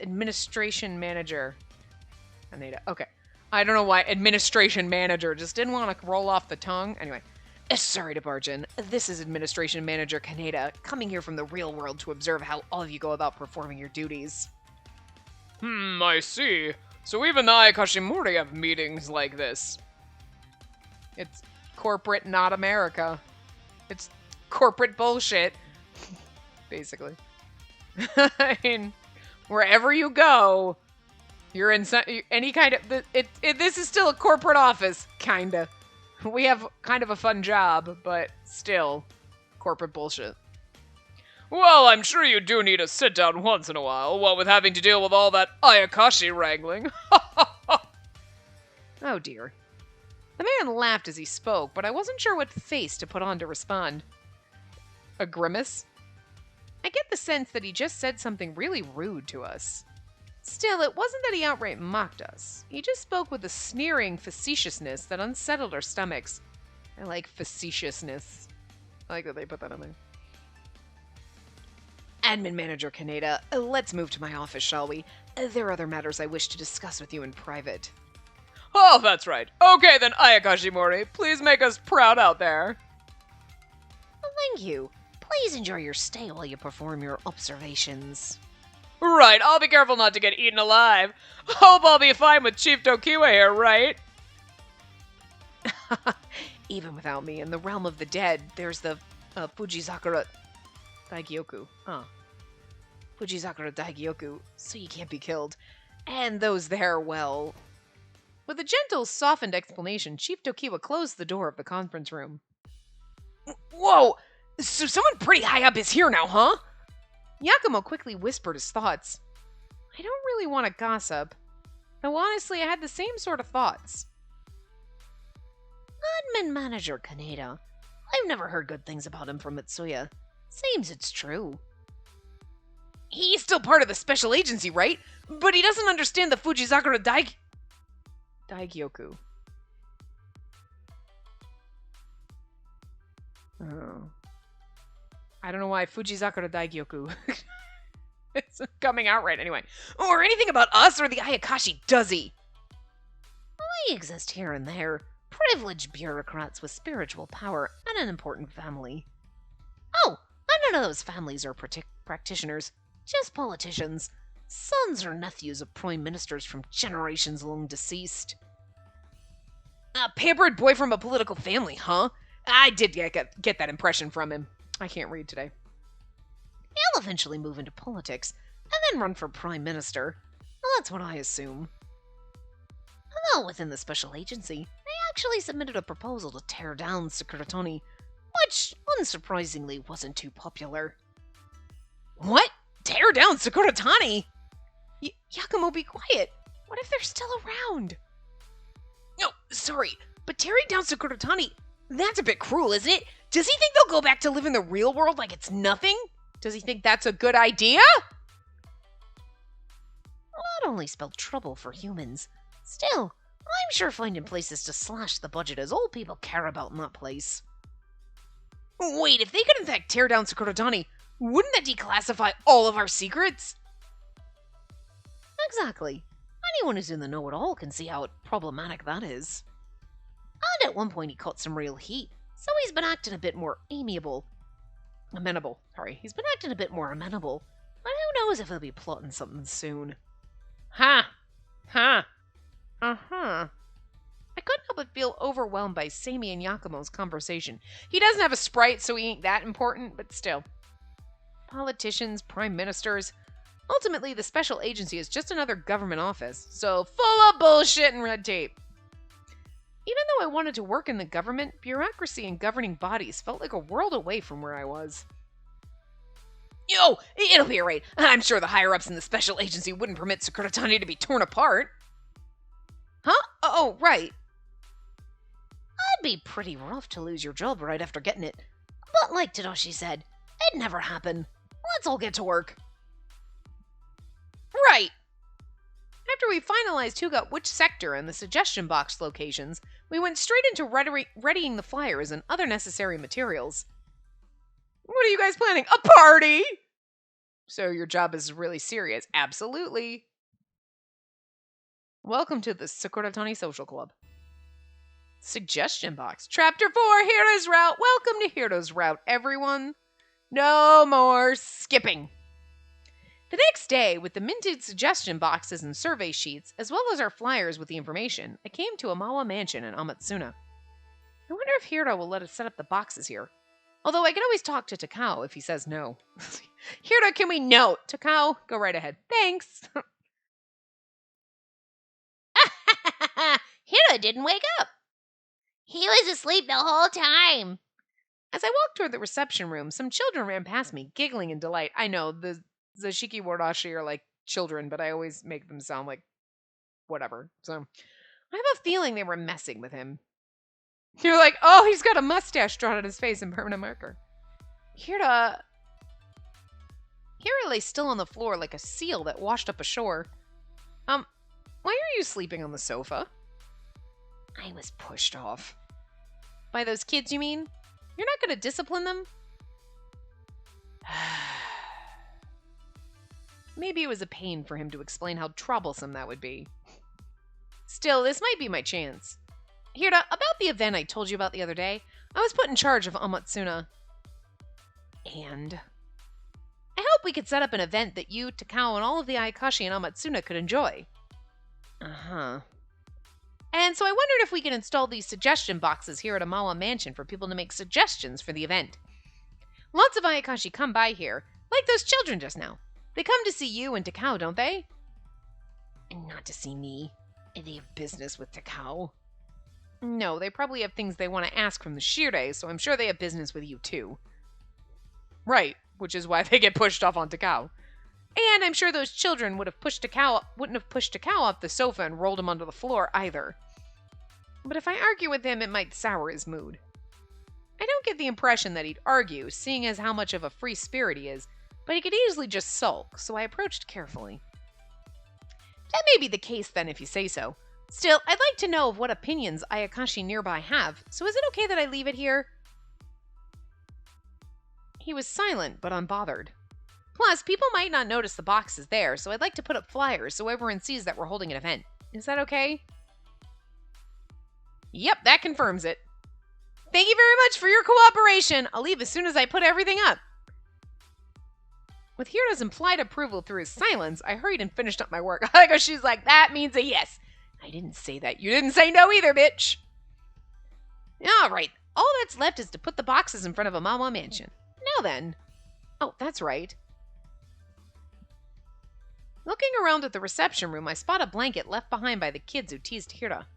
administration manager. Anita. Okay. I don't know why administration manager just didn't want to roll off the tongue. Anyway. Sorry to barge in. This is Administration Manager Kaneda, coming here from the real world to observe how all of you go about performing your duties. I see. So even the Ayakashimori have meetings like this. It's corporate, not America. It's corporate bullshit. Basically. I mean, wherever you go, you're in any kind of... this is still a corporate office, kinda. We have kind of a fun job, but still, corporate bullshit. Well, I'm sure you do need to sit down once in a while, what with having to deal with all that Ayakashi wrangling. Oh dear. The man laughed as he spoke, but I wasn't sure what face to put on to respond. A grimace? I get the sense that he just said something really rude to us. Still, it wasn't that he outright mocked us. He just spoke with a sneering facetiousness that unsettled our stomachs. I like facetiousness. I like that they put that on there. Admin Manager Kaneda, let's move to my office, shall we? There are other matters I wish to discuss with you in private. Oh, that's right. Okay then, Ayakashimori, please make us proud out there. Thank you. Please enjoy your stay while you perform your observations. Right, I'll be careful not to get eaten alive. Hope I'll be fine with Chief Tokiwa here, right? Even without me, in the realm of the dead, there's the Fujizakura Daigyoku. Fujizakura Daigyoku, so you can't be killed. And those there, well... With a gentle, softened explanation, Chief Tokiwa closed the door of the conference room. Whoa! So someone pretty high up is here now, huh? Yakumo quickly whispered his thoughts. I don't really want to gossip. Though honestly, I had the same sort of thoughts. Admin Manager Kaneda. I've never heard good things about him from Mitsuya. Seems it's true. He's still part of the special agency, right? But he doesn't understand the Fujizakura Daigyoku. Oh. I don't know why Fujizakura Daigyoku. It's coming out right anyway. Or anything about us or the Ayakashi, does he? We exist here and there. Privileged bureaucrats with spiritual power and an important family. Oh, and none of those families are practitioners, just politicians. Sons or nephews of prime ministers from generations long deceased. A pampered boy from a political family, huh? I did get that impression from him. I can't read today. He'll eventually move into politics, and then run for prime minister. Well, that's what I assume. Although within the special agency, they actually submitted a proposal to tear down Sakuratani, which, unsurprisingly, wasn't too popular. What? Tear down Sakuratani? Yakumo, be quiet. What if they're still around? No, sorry, but tearing down Sakuratani, that's a bit cruel, isn't it? Does he think they'll go back to live in the real world like it's nothing? Does he think that's a good idea? That only spelled trouble for humans. Still, I'm sure finding places to slash the budget is all people care about in that place. Wait, if they could in fact tear down Sakuratani, wouldn't that declassify all of our secrets? Exactly. Anyone who's in the know at all can see how problematic that is. And at one point he caught some real heat, so he's been acting a bit more amenable. He's been acting a bit more amenable. But who knows if he'll be plotting something soon. I couldn't help but feel overwhelmed by Seimi and Yakumo's conversation. He doesn't have a sprite, so he ain't that important, but still. Politicians, prime ministers. Ultimately, the special agency is just another government office, so full of bullshit and red tape. Even though I wanted to work in the government, bureaucracy and governing bodies felt like a world away from where I was. Yo, it'll be alright. I'm sure the higher-ups in the special agency wouldn't permit Sakuratani to be torn apart. Huh? Oh, right. It'd be pretty rough to lose your job right after getting it. But like Tadashi said, it'd never happen. Let's all get to work. Right. After we finalized who got which sector and the suggestion box locations, we went straight into readying the flyers and other necessary materials. What are you guys planning? A party? So your job is really serious. Absolutely. Welcome to the Sakuratani Social Club. Suggestion box. Chapter 4, Hira's Route. Welcome to Hira's Route, everyone. No more skipping. The next day, with the minted suggestion boxes and survey sheets, as well as our flyers with the information, I came to Amawa Mansion in Amatsuna. I wonder if Hira will let us set up the boxes here. Although I can always talk to Takao if he says no. Hira, can we no? Takao, go right ahead. Thanks. Hira didn't wake up. He was asleep the whole time. As I walked toward the reception room, some children ran past me, giggling in delight. I know, the Shiki Warashi are like children, but I always make them sound like whatever. So I have a feeling they were messing with him. You're like, oh, he's got a mustache drawn on his face in permanent marker. Hira. Hira lay still on the floor like a seal that washed up ashore. Why are you sleeping on the sofa? I was pushed off. By those kids, you mean? You're not going to discipline them? Maybe it was a pain for him to explain how troublesome that would be. Still, this might be my chance. Hira, about the event I told you about the other day, I was put in charge of Amatsuna. And? I hope we could set up an event that you, Takao, and all of the Ayakashi and Amatsuna could enjoy. Uh-huh. And so I wondered if we could install these suggestion boxes here at Amawa Mansion for people to make suggestions for the event. Lots of Ayakashi come by here, like those children just now. They come to see you and Takao, don't they? And not to see me. They have business with Takao. No, they probably have things they want to ask from the Shirei, so I'm sure they have business with you too. Right, which is why they get pushed off on Takao. And I'm sure those children wouldn't have pushed Takao off the sofa and rolled him onto the floor either. But if I argue with him, it might sour his mood. I don't get the impression that he'd argue, seeing as how much of a free spirit he is, but he could easily just sulk, so I approached carefully. That may be the case then, if you say so. Still, I'd like to know of what opinions Ayakashi nearby have, so is it okay that I leave it here? He was silent, but unbothered. Plus, people might not notice the box is there, so I'd like to put up flyers so everyone sees that we're holding an event. Is that okay? Yep, that confirms it. Thank you very much for your cooperation. I'll leave as soon as I put everything up. With Hira's implied approval through his silence, I hurried and finished up my work. She's like, that means a yes. I didn't say that. You didn't say no either, bitch. All right. All that's left is to put the boxes in front of Amawa Mansion. Now then. Oh, that's right. Looking around at the reception room, I spot a blanket left behind by the kids who teased Hira.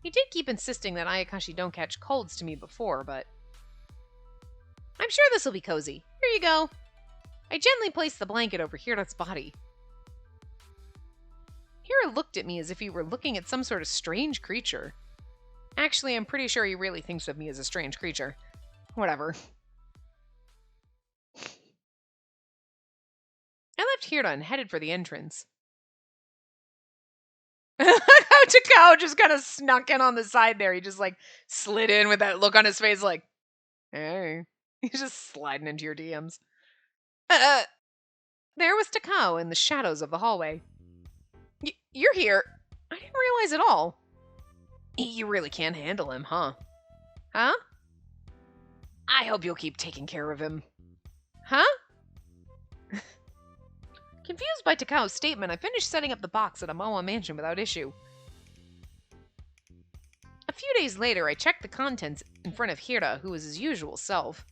He did keep insisting that Ayakashi don't catch colds to me before, but... I'm sure this will be cozy. Here you go. I gently placed the blanket over Hira's body. Hira looked at me as if he were looking at some sort of strange creature. Actually, I'm pretty sure he really thinks of me as a strange creature. Whatever. I left Hira and headed for the entrance. Takao just kind of snuck in on the side there. He just slid in with that look on his face like, hey. He's just sliding into your DMs. There was Takao in the shadows of the hallway. You're here. I didn't realize at all. You really can't handle him, huh? Huh? I hope you'll keep taking care of him. Huh? Confused by Takao's statement, I finished setting up the box at Amawa Mansion without issue. A few days later, I checked the contents in front of Hira, who was his usual self.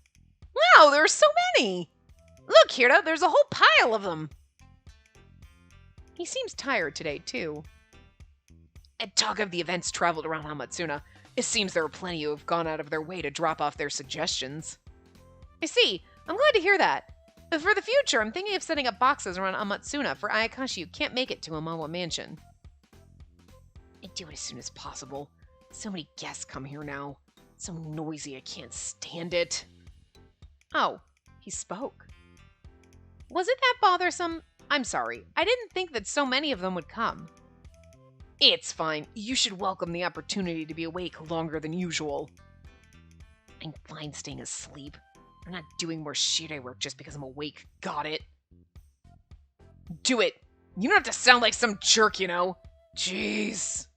Wow, there are so many! Look, Hira, there's a whole pile of them! He seems tired today, too. And talk of the events traveled around Hamatsuna. It seems there are plenty who have gone out of their way to drop off their suggestions. I see. I'm glad to hear that. But for the future, I'm thinking of setting up boxes around Amatsuna for Ayakashi who can't make it to Amawa Mansion. I'd do it as soon as possible. So many guests come here now. So noisy, I can't stand it. Oh, he spoke. Was it that bothersome? I'm sorry. I didn't think that so many of them would come. It's fine. You should welcome the opportunity to be awake longer than usual. I'm fine staying asleep. I'm not doing more shirei work just because I'm awake. Got it? Do it. You don't have to sound like some jerk, you know. Jeez.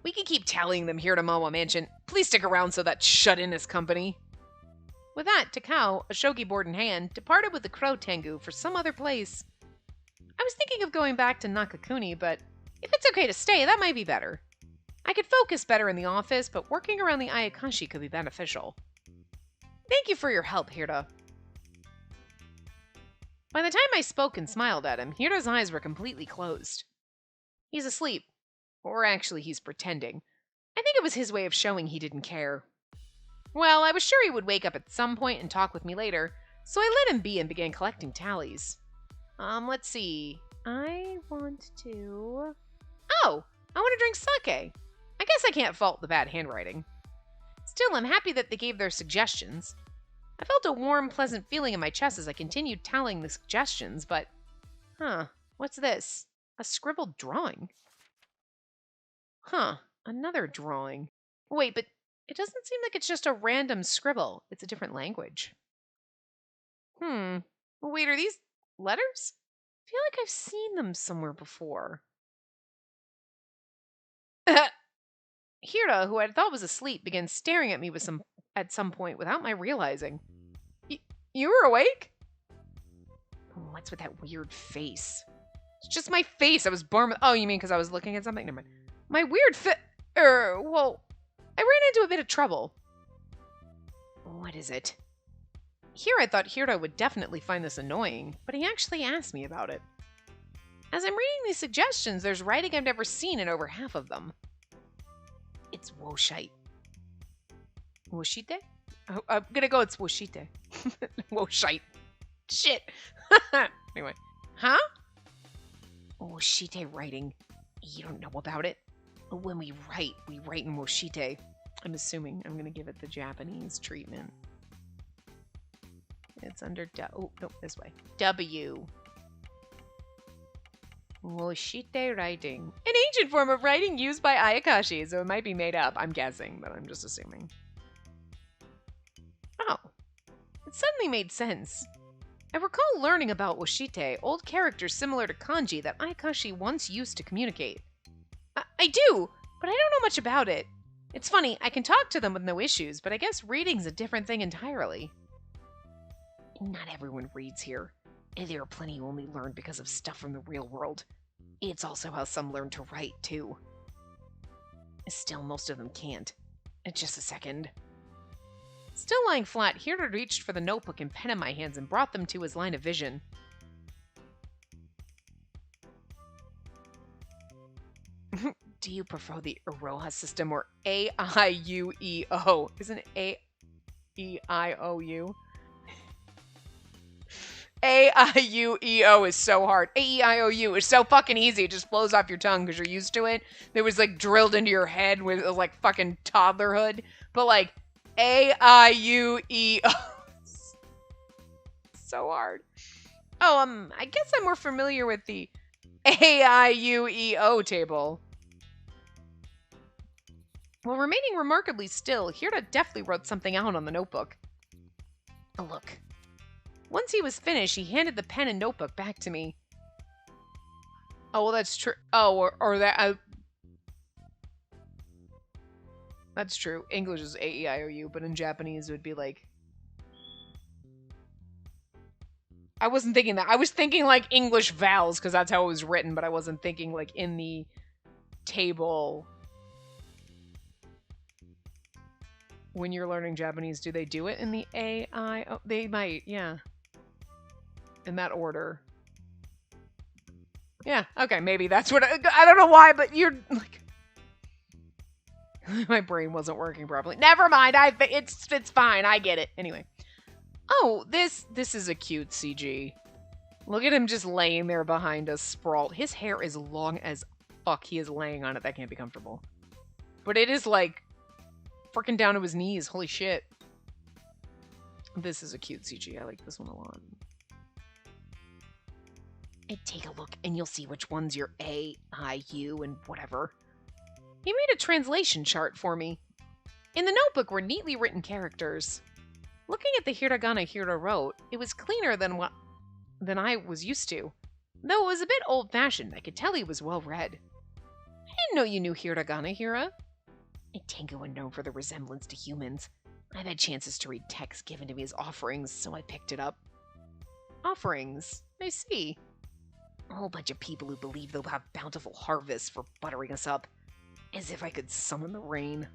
We can keep tallying them here at Amawa Mansion. Please stick around so that shut-in is company. With that, Takao, a shogi board in hand, departed with the Crow Tengu for some other place. I was thinking of going back to Nakakuni, but if it's okay to stay, that might be better. I could focus better in the office, but working around the Ayakashi could be beneficial. Thank you for your help, Hira. By the time I spoke and smiled at him, Hira's eyes were completely closed. He's asleep. Or actually, he's pretending. I think it was his way of showing he didn't care. Well, I was sure he would wake up at some point and talk with me later, so I let him be and began collecting tallies. Let's see. I want to... Oh, I want to drink sake. I guess I can't fault the bad handwriting. Still, I'm happy that they gave their suggestions. I felt a warm, pleasant feeling in my chest as I continued tallying the suggestions, but... what's this? A scribbled drawing? Another drawing. Wait, but it doesn't seem like it's just a random scribble. It's a different language. Wait, are these letters? I feel like I've seen them somewhere before. Hira, who I thought was asleep, began staring at me at some point without my realizing. You were awake? What's with that weird face? It's just my face. I was born with... Oh, you mean because I was looking at something? Never mind. My weird well, I ran into a bit of trouble. What is it? Here I thought Hira would definitely find this annoying, but he actually asked me about it. As I'm reading these suggestions, there's writing I've never seen in over half of them. It's woshite. Woshite? Oh, I'm gonna go it's woshite. Woshite. Shit. Anyway. Huh? Woshite writing. You don't know about it? When we write in woshite. I'm assuming I'm gonna give it the Japanese treatment. It's under oh, no, this way. W. Woshite writing. An ancient form of writing used by Ayakashi, so it might be made up. I'm guessing, but I'm just assuming. Oh. It suddenly made sense. I recall learning about woshite, old characters similar to kanji that Ayakashi once used to communicate. I do, but I don't know much about it. It's funny, I can talk to them with no issues, but I guess reading's a different thing entirely. Not everyone reads here. There are plenty who only learn because of stuff from the real world. It's also how some learn to write, too. Still, most of them can't. Just a second. Still lying flat, Hira reached for the notebook and pen in my hands and brought them to his line of vision. Do you prefer the Iroha system or A-I-U-E-O? Isn't it A-E-I-O-U? A-I-U-E-O is so hard. A-E-I-O-U is so fucking easy. It just flows off your tongue because you're used to it. It was like drilled into your head with like fucking toddlerhood. But like A-I-U-E-O. So hard. Oh, I guess I'm more familiar with the A-I-U-E-O table. While remaining remarkably still, Hira deftly wrote something out on the notebook. Look. Once he was finished, he handed the pen and notebook back to me. Oh, well, that's true. Oh, or that... That's true. English is A-E-I-O-U, but in Japanese it would be like... I wasn't thinking that. I was thinking like English vowels, because that's how it was written, but I wasn't thinking like in the table... When you're learning Japanese, do they do it in the A-I-O? They might, yeah. In that order. Yeah, okay, maybe that's what I don't know why, but you're like... My brain wasn't working properly. Never mind, it's fine, I get it. Anyway. Oh, this is a cute CG. Look at him just laying there behind us, sprawled. His hair is long as fuck. He is laying on it. That can't be comfortable. But it is like freaking down to his knees. Holy shit. This is a cute CG. I like this one a lot. Take a look and you'll see which one's your A, I, U, and whatever. He made a translation chart for me. In the notebook were neatly written characters. Looking at the hiragana Hira wrote, it was cleaner than I was used to. Though it was a bit old-fashioned, I could tell he was well-read. I didn't know you knew hiragana, Hira. Tengu was known for the resemblance to humans. I've had chances to read texts given to me as offerings, so I picked it up. Offerings? I see. A whole bunch of people who believe they'll have bountiful harvests for buttering us up. As if I could summon the rain.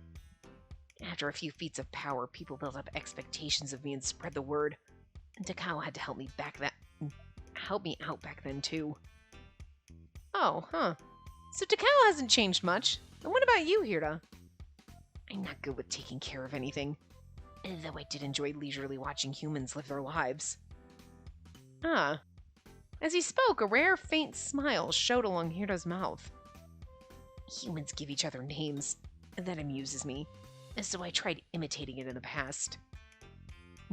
After a few feats of power, people built up expectations of me and spread the word. And Takao had to help me out back then, too. Oh, huh. So Takao hasn't changed much. And what about you, Hira? I'm not good with taking care of anything. Though I did enjoy leisurely watching humans live their lives. Ah. As he spoke, a rare, faint smile showed along Hira's mouth. Humans give each other names. That amuses me. So I tried imitating it in the past.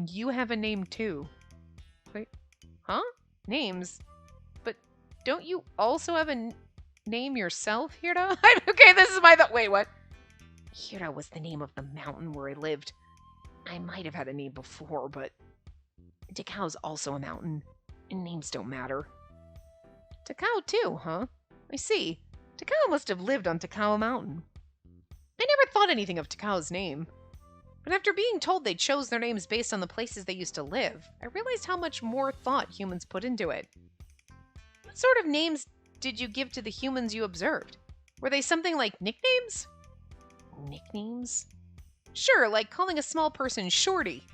You have a name too. Wait, huh? Names? But don't you also have a name yourself, Hira? Okay, this is my thought. Wait, what? Hira was the name of the mountain where I lived. I might have had a name before, but Takao's also a mountain, and names don't matter. Takao too, huh? I see. Takao must have lived on Takao Mountain. I never thought anything of Takao's name. But after being told they chose their names based on the places they used to live, I realized how much more thought humans put into it. What sort of names did you give to the humans you observed? Were they something like nicknames? Nicknames? Sure, like calling a small person Shorty.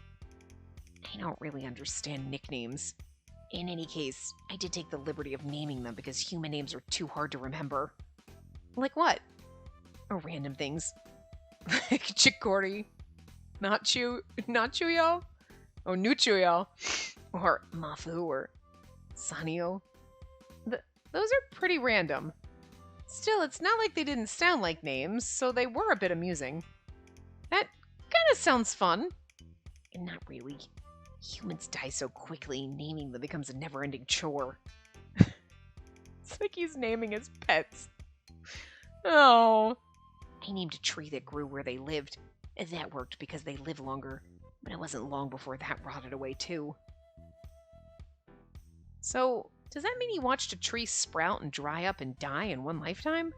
I don't really understand nicknames. In any case, I did take the liberty of naming them because human names are too hard to remember. Like what? Random things. Like Chikori, Nachuyo, or Nuchuyo, Or Mafu, or Sanyo. Those are pretty random. Still, it's not like they didn't sound like names, so they were a bit amusing. That kind of sounds fun. Not really. Humans die so quickly, naming them becomes a never-ending chore. It's like he's naming his pets. Oh. I named a tree that grew where they lived. That worked because they live longer, but it wasn't long before that rotted away too. So, does that mean he watched a tree sprout and dry up and die in one lifetime?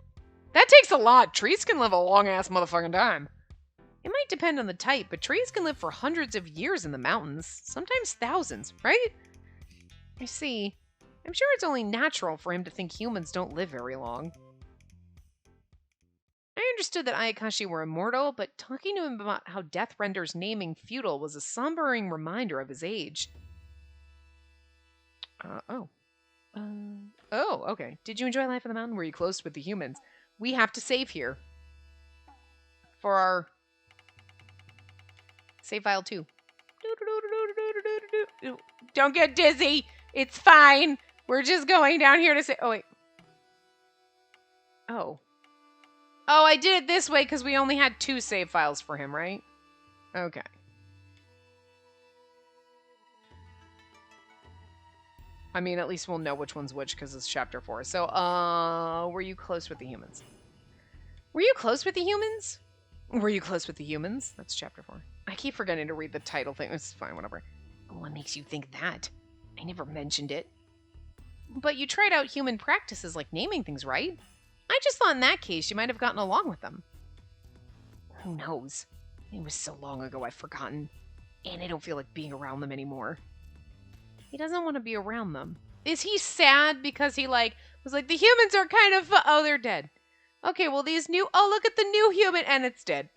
That takes a lot. Trees can live a long-ass motherfucking time. It might depend on the type, but trees can live for hundreds of years in the mountains, sometimes thousands, right? I see. I'm sure it's only natural for him to think humans don't live very long. I understood that Ayakashi were immortal, but talking to him about how death renders naming futile was a sombering reminder of his age. Oh, okay. Did you enjoy life on the mountain? Were you close with the humans? We have to save here. For our save file 2. Don't get dizzy. It's fine. We're just going down here to say. Oh, wait. Oh, I did it this way because we only had 2 save files for him, right? Okay. I mean, at least we'll know which one's which because it's chapter 4. So, were you close with the humans? Were you close with the humans? Were you close with the humans? That's chapter 4. I keep forgetting to read the title thing. It's fine, whatever. What makes you think that? I never mentioned it. But you tried out human practices like naming things, right? I just thought in that case you might have gotten along with them. Who knows? It was so long ago I've forgotten. And I don't feel like being around them anymore. He doesn't want to be around them. Is he sad because he was like, the humans are kind of, oh, they're dead. Okay, well these new, oh, look at the new human, and it's dead.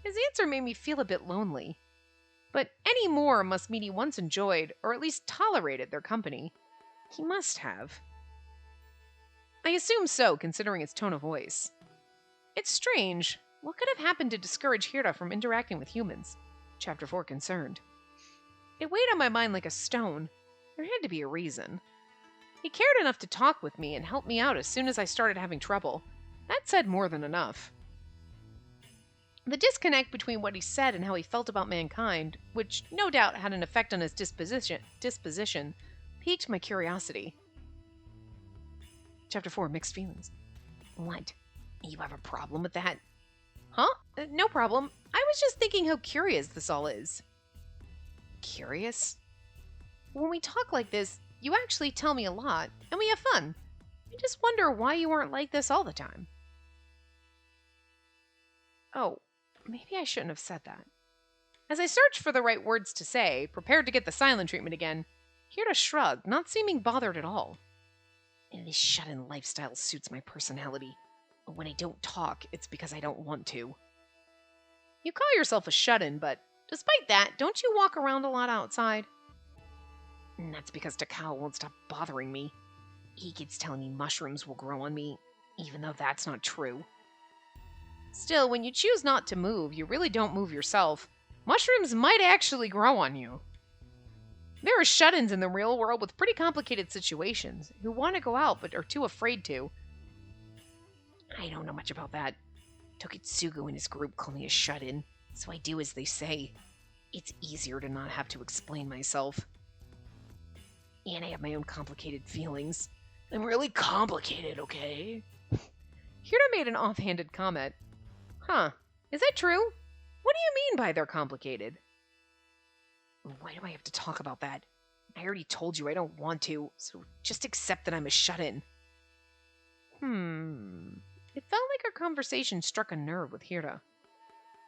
His answer made me feel a bit lonely. But any more must mean he once enjoyed, or at least tolerated, their company. He must have. I assume so, considering his tone of voice. It's strange. What could have happened to discourage Hira from interacting with humans? Chapter 4 concerned. It weighed on my mind like a stone. There had to be a reason. He cared enough to talk with me and help me out as soon as I started having trouble. That said more than enough. The disconnect between what he said and how he felt about mankind, which no doubt had an effect on his disposition, piqued my curiosity. Chapter 4, Mixed Feelings. What? You have a problem with that? Huh? No problem. I was just thinking how curious this all is. Curious? When we talk like this, you actually tell me a lot, and we have fun. I just wonder why you aren't like this all the time. Oh, maybe I shouldn't have said that. As I searched for the right words to say, prepared to get the silent treatment again, Hira shrugged, not seeming bothered at all. This shut-in lifestyle suits my personality. When I don't talk, it's because I don't want to. You call yourself a shut-in, but despite that, don't you walk around a lot outside? And that's because Takao won't stop bothering me. He keeps telling me mushrooms will grow on me, even though that's not true. Still, when you choose not to move, you really don't move yourself. Mushrooms might actually grow on you. There are shut-ins in the real world with pretty complicated situations who want to go out but are too afraid to. I don't know much about that. Tokitsugu and his group call me a shut-in, so I do as they say. It's easier to not have to explain myself. And I have my own complicated feelings. I'm really complicated, okay? Hira made an offhanded comment. Huh. Is that true? What do you mean by they're complicated? Why do I have to talk about that? I already told you I don't want to, so just accept that I'm a shut-in. It felt like our conversation struck a nerve with Hira.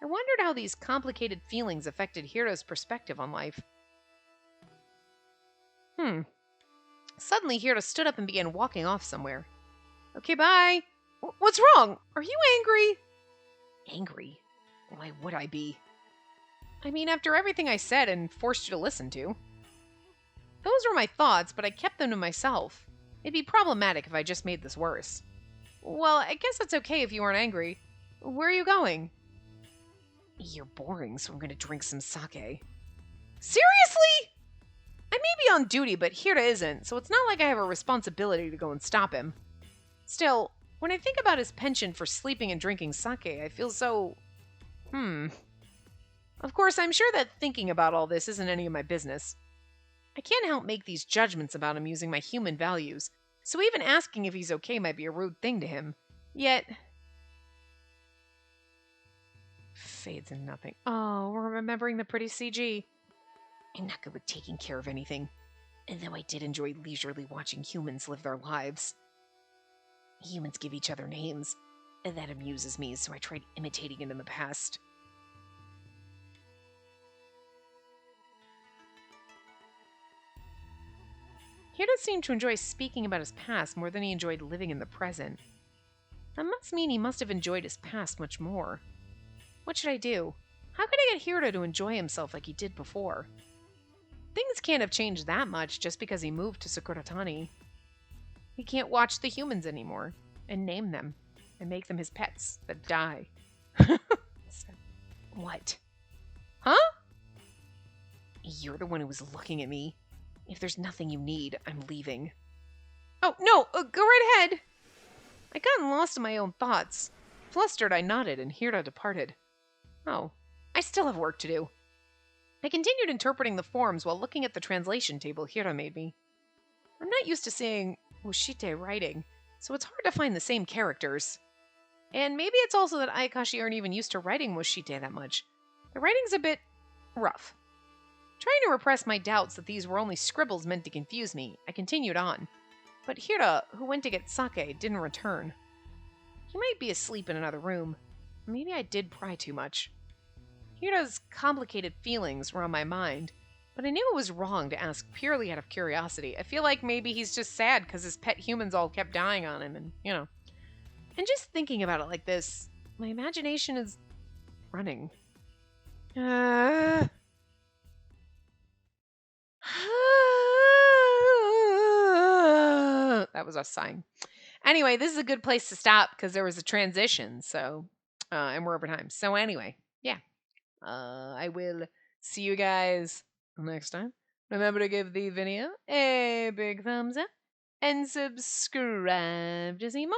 I wondered how these complicated feelings affected Hira's perspective on life. Suddenly, Hira stood up and began walking off somewhere. Okay, bye. What's wrong? Are you angry? Angry? Why would I be? I mean, after everything I said and forced you to listen to. Those were my thoughts, but I kept them to myself. It'd be problematic if I just made this worse. Well, I guess it's okay if you aren't angry. Where are you going? You're boring, so I'm gonna drink some sake. Seriously? I may be on duty, but Hira isn't, so it's not like I have a responsibility to go and stop him. Still, when I think about his penchant for sleeping and drinking sake, I feel so... Of course, I'm sure that thinking about all this isn't any of my business. I can't help make these judgments about him using my human values, so even asking if he's okay might be a rude thing to him. Yet... Fades into nothing. Oh, we're remembering the pretty CG. I'm not good with taking care of anything, and though I did enjoy leisurely watching humans live their lives. Humans give each other names, and that amuses me, so I tried imitating it in the past. Hira seemed to enjoy speaking about his past more than he enjoyed living in the present. That must mean he must have enjoyed his past much more. What should I do? How could I get Hira to enjoy himself like he did before? Things can't have changed that much just because he moved to Sakuratani. He can't watch the humans anymore, and name them, and make them his pets that die. What? Huh? You're the one who was looking at me. If there's nothing you need, I'm leaving. Oh, no! Go right ahead! I'd gotten lost in my own thoughts. Flustered, I nodded, and Hira departed. Oh, I still have work to do. I continued interpreting the forms while looking at the translation table Hira made me. I'm not used to seeing Woshite writing, so it's hard to find the same characters. And maybe it's also that Ayakashi aren't even used to writing Woshite that much. The writing's a bit rough. Trying to repress my doubts that these were only scribbles meant to confuse me, I continued on. But Hira, who went to get sake, didn't return. He might be asleep in another room. Maybe I did pry too much. Hira's complicated feelings were on my mind, but I knew it was wrong to ask purely out of curiosity. I feel like maybe he's just sad because his pet humans all kept dying on him, and, And just thinking about it like this, my imagination is running. That was us sighing. Anyway, this is a good place to stop because there was a transition, so, and we're over time. So anyway, yeah. I will see you guys next time. Remember to give the video a big thumbs up and subscribe to see more.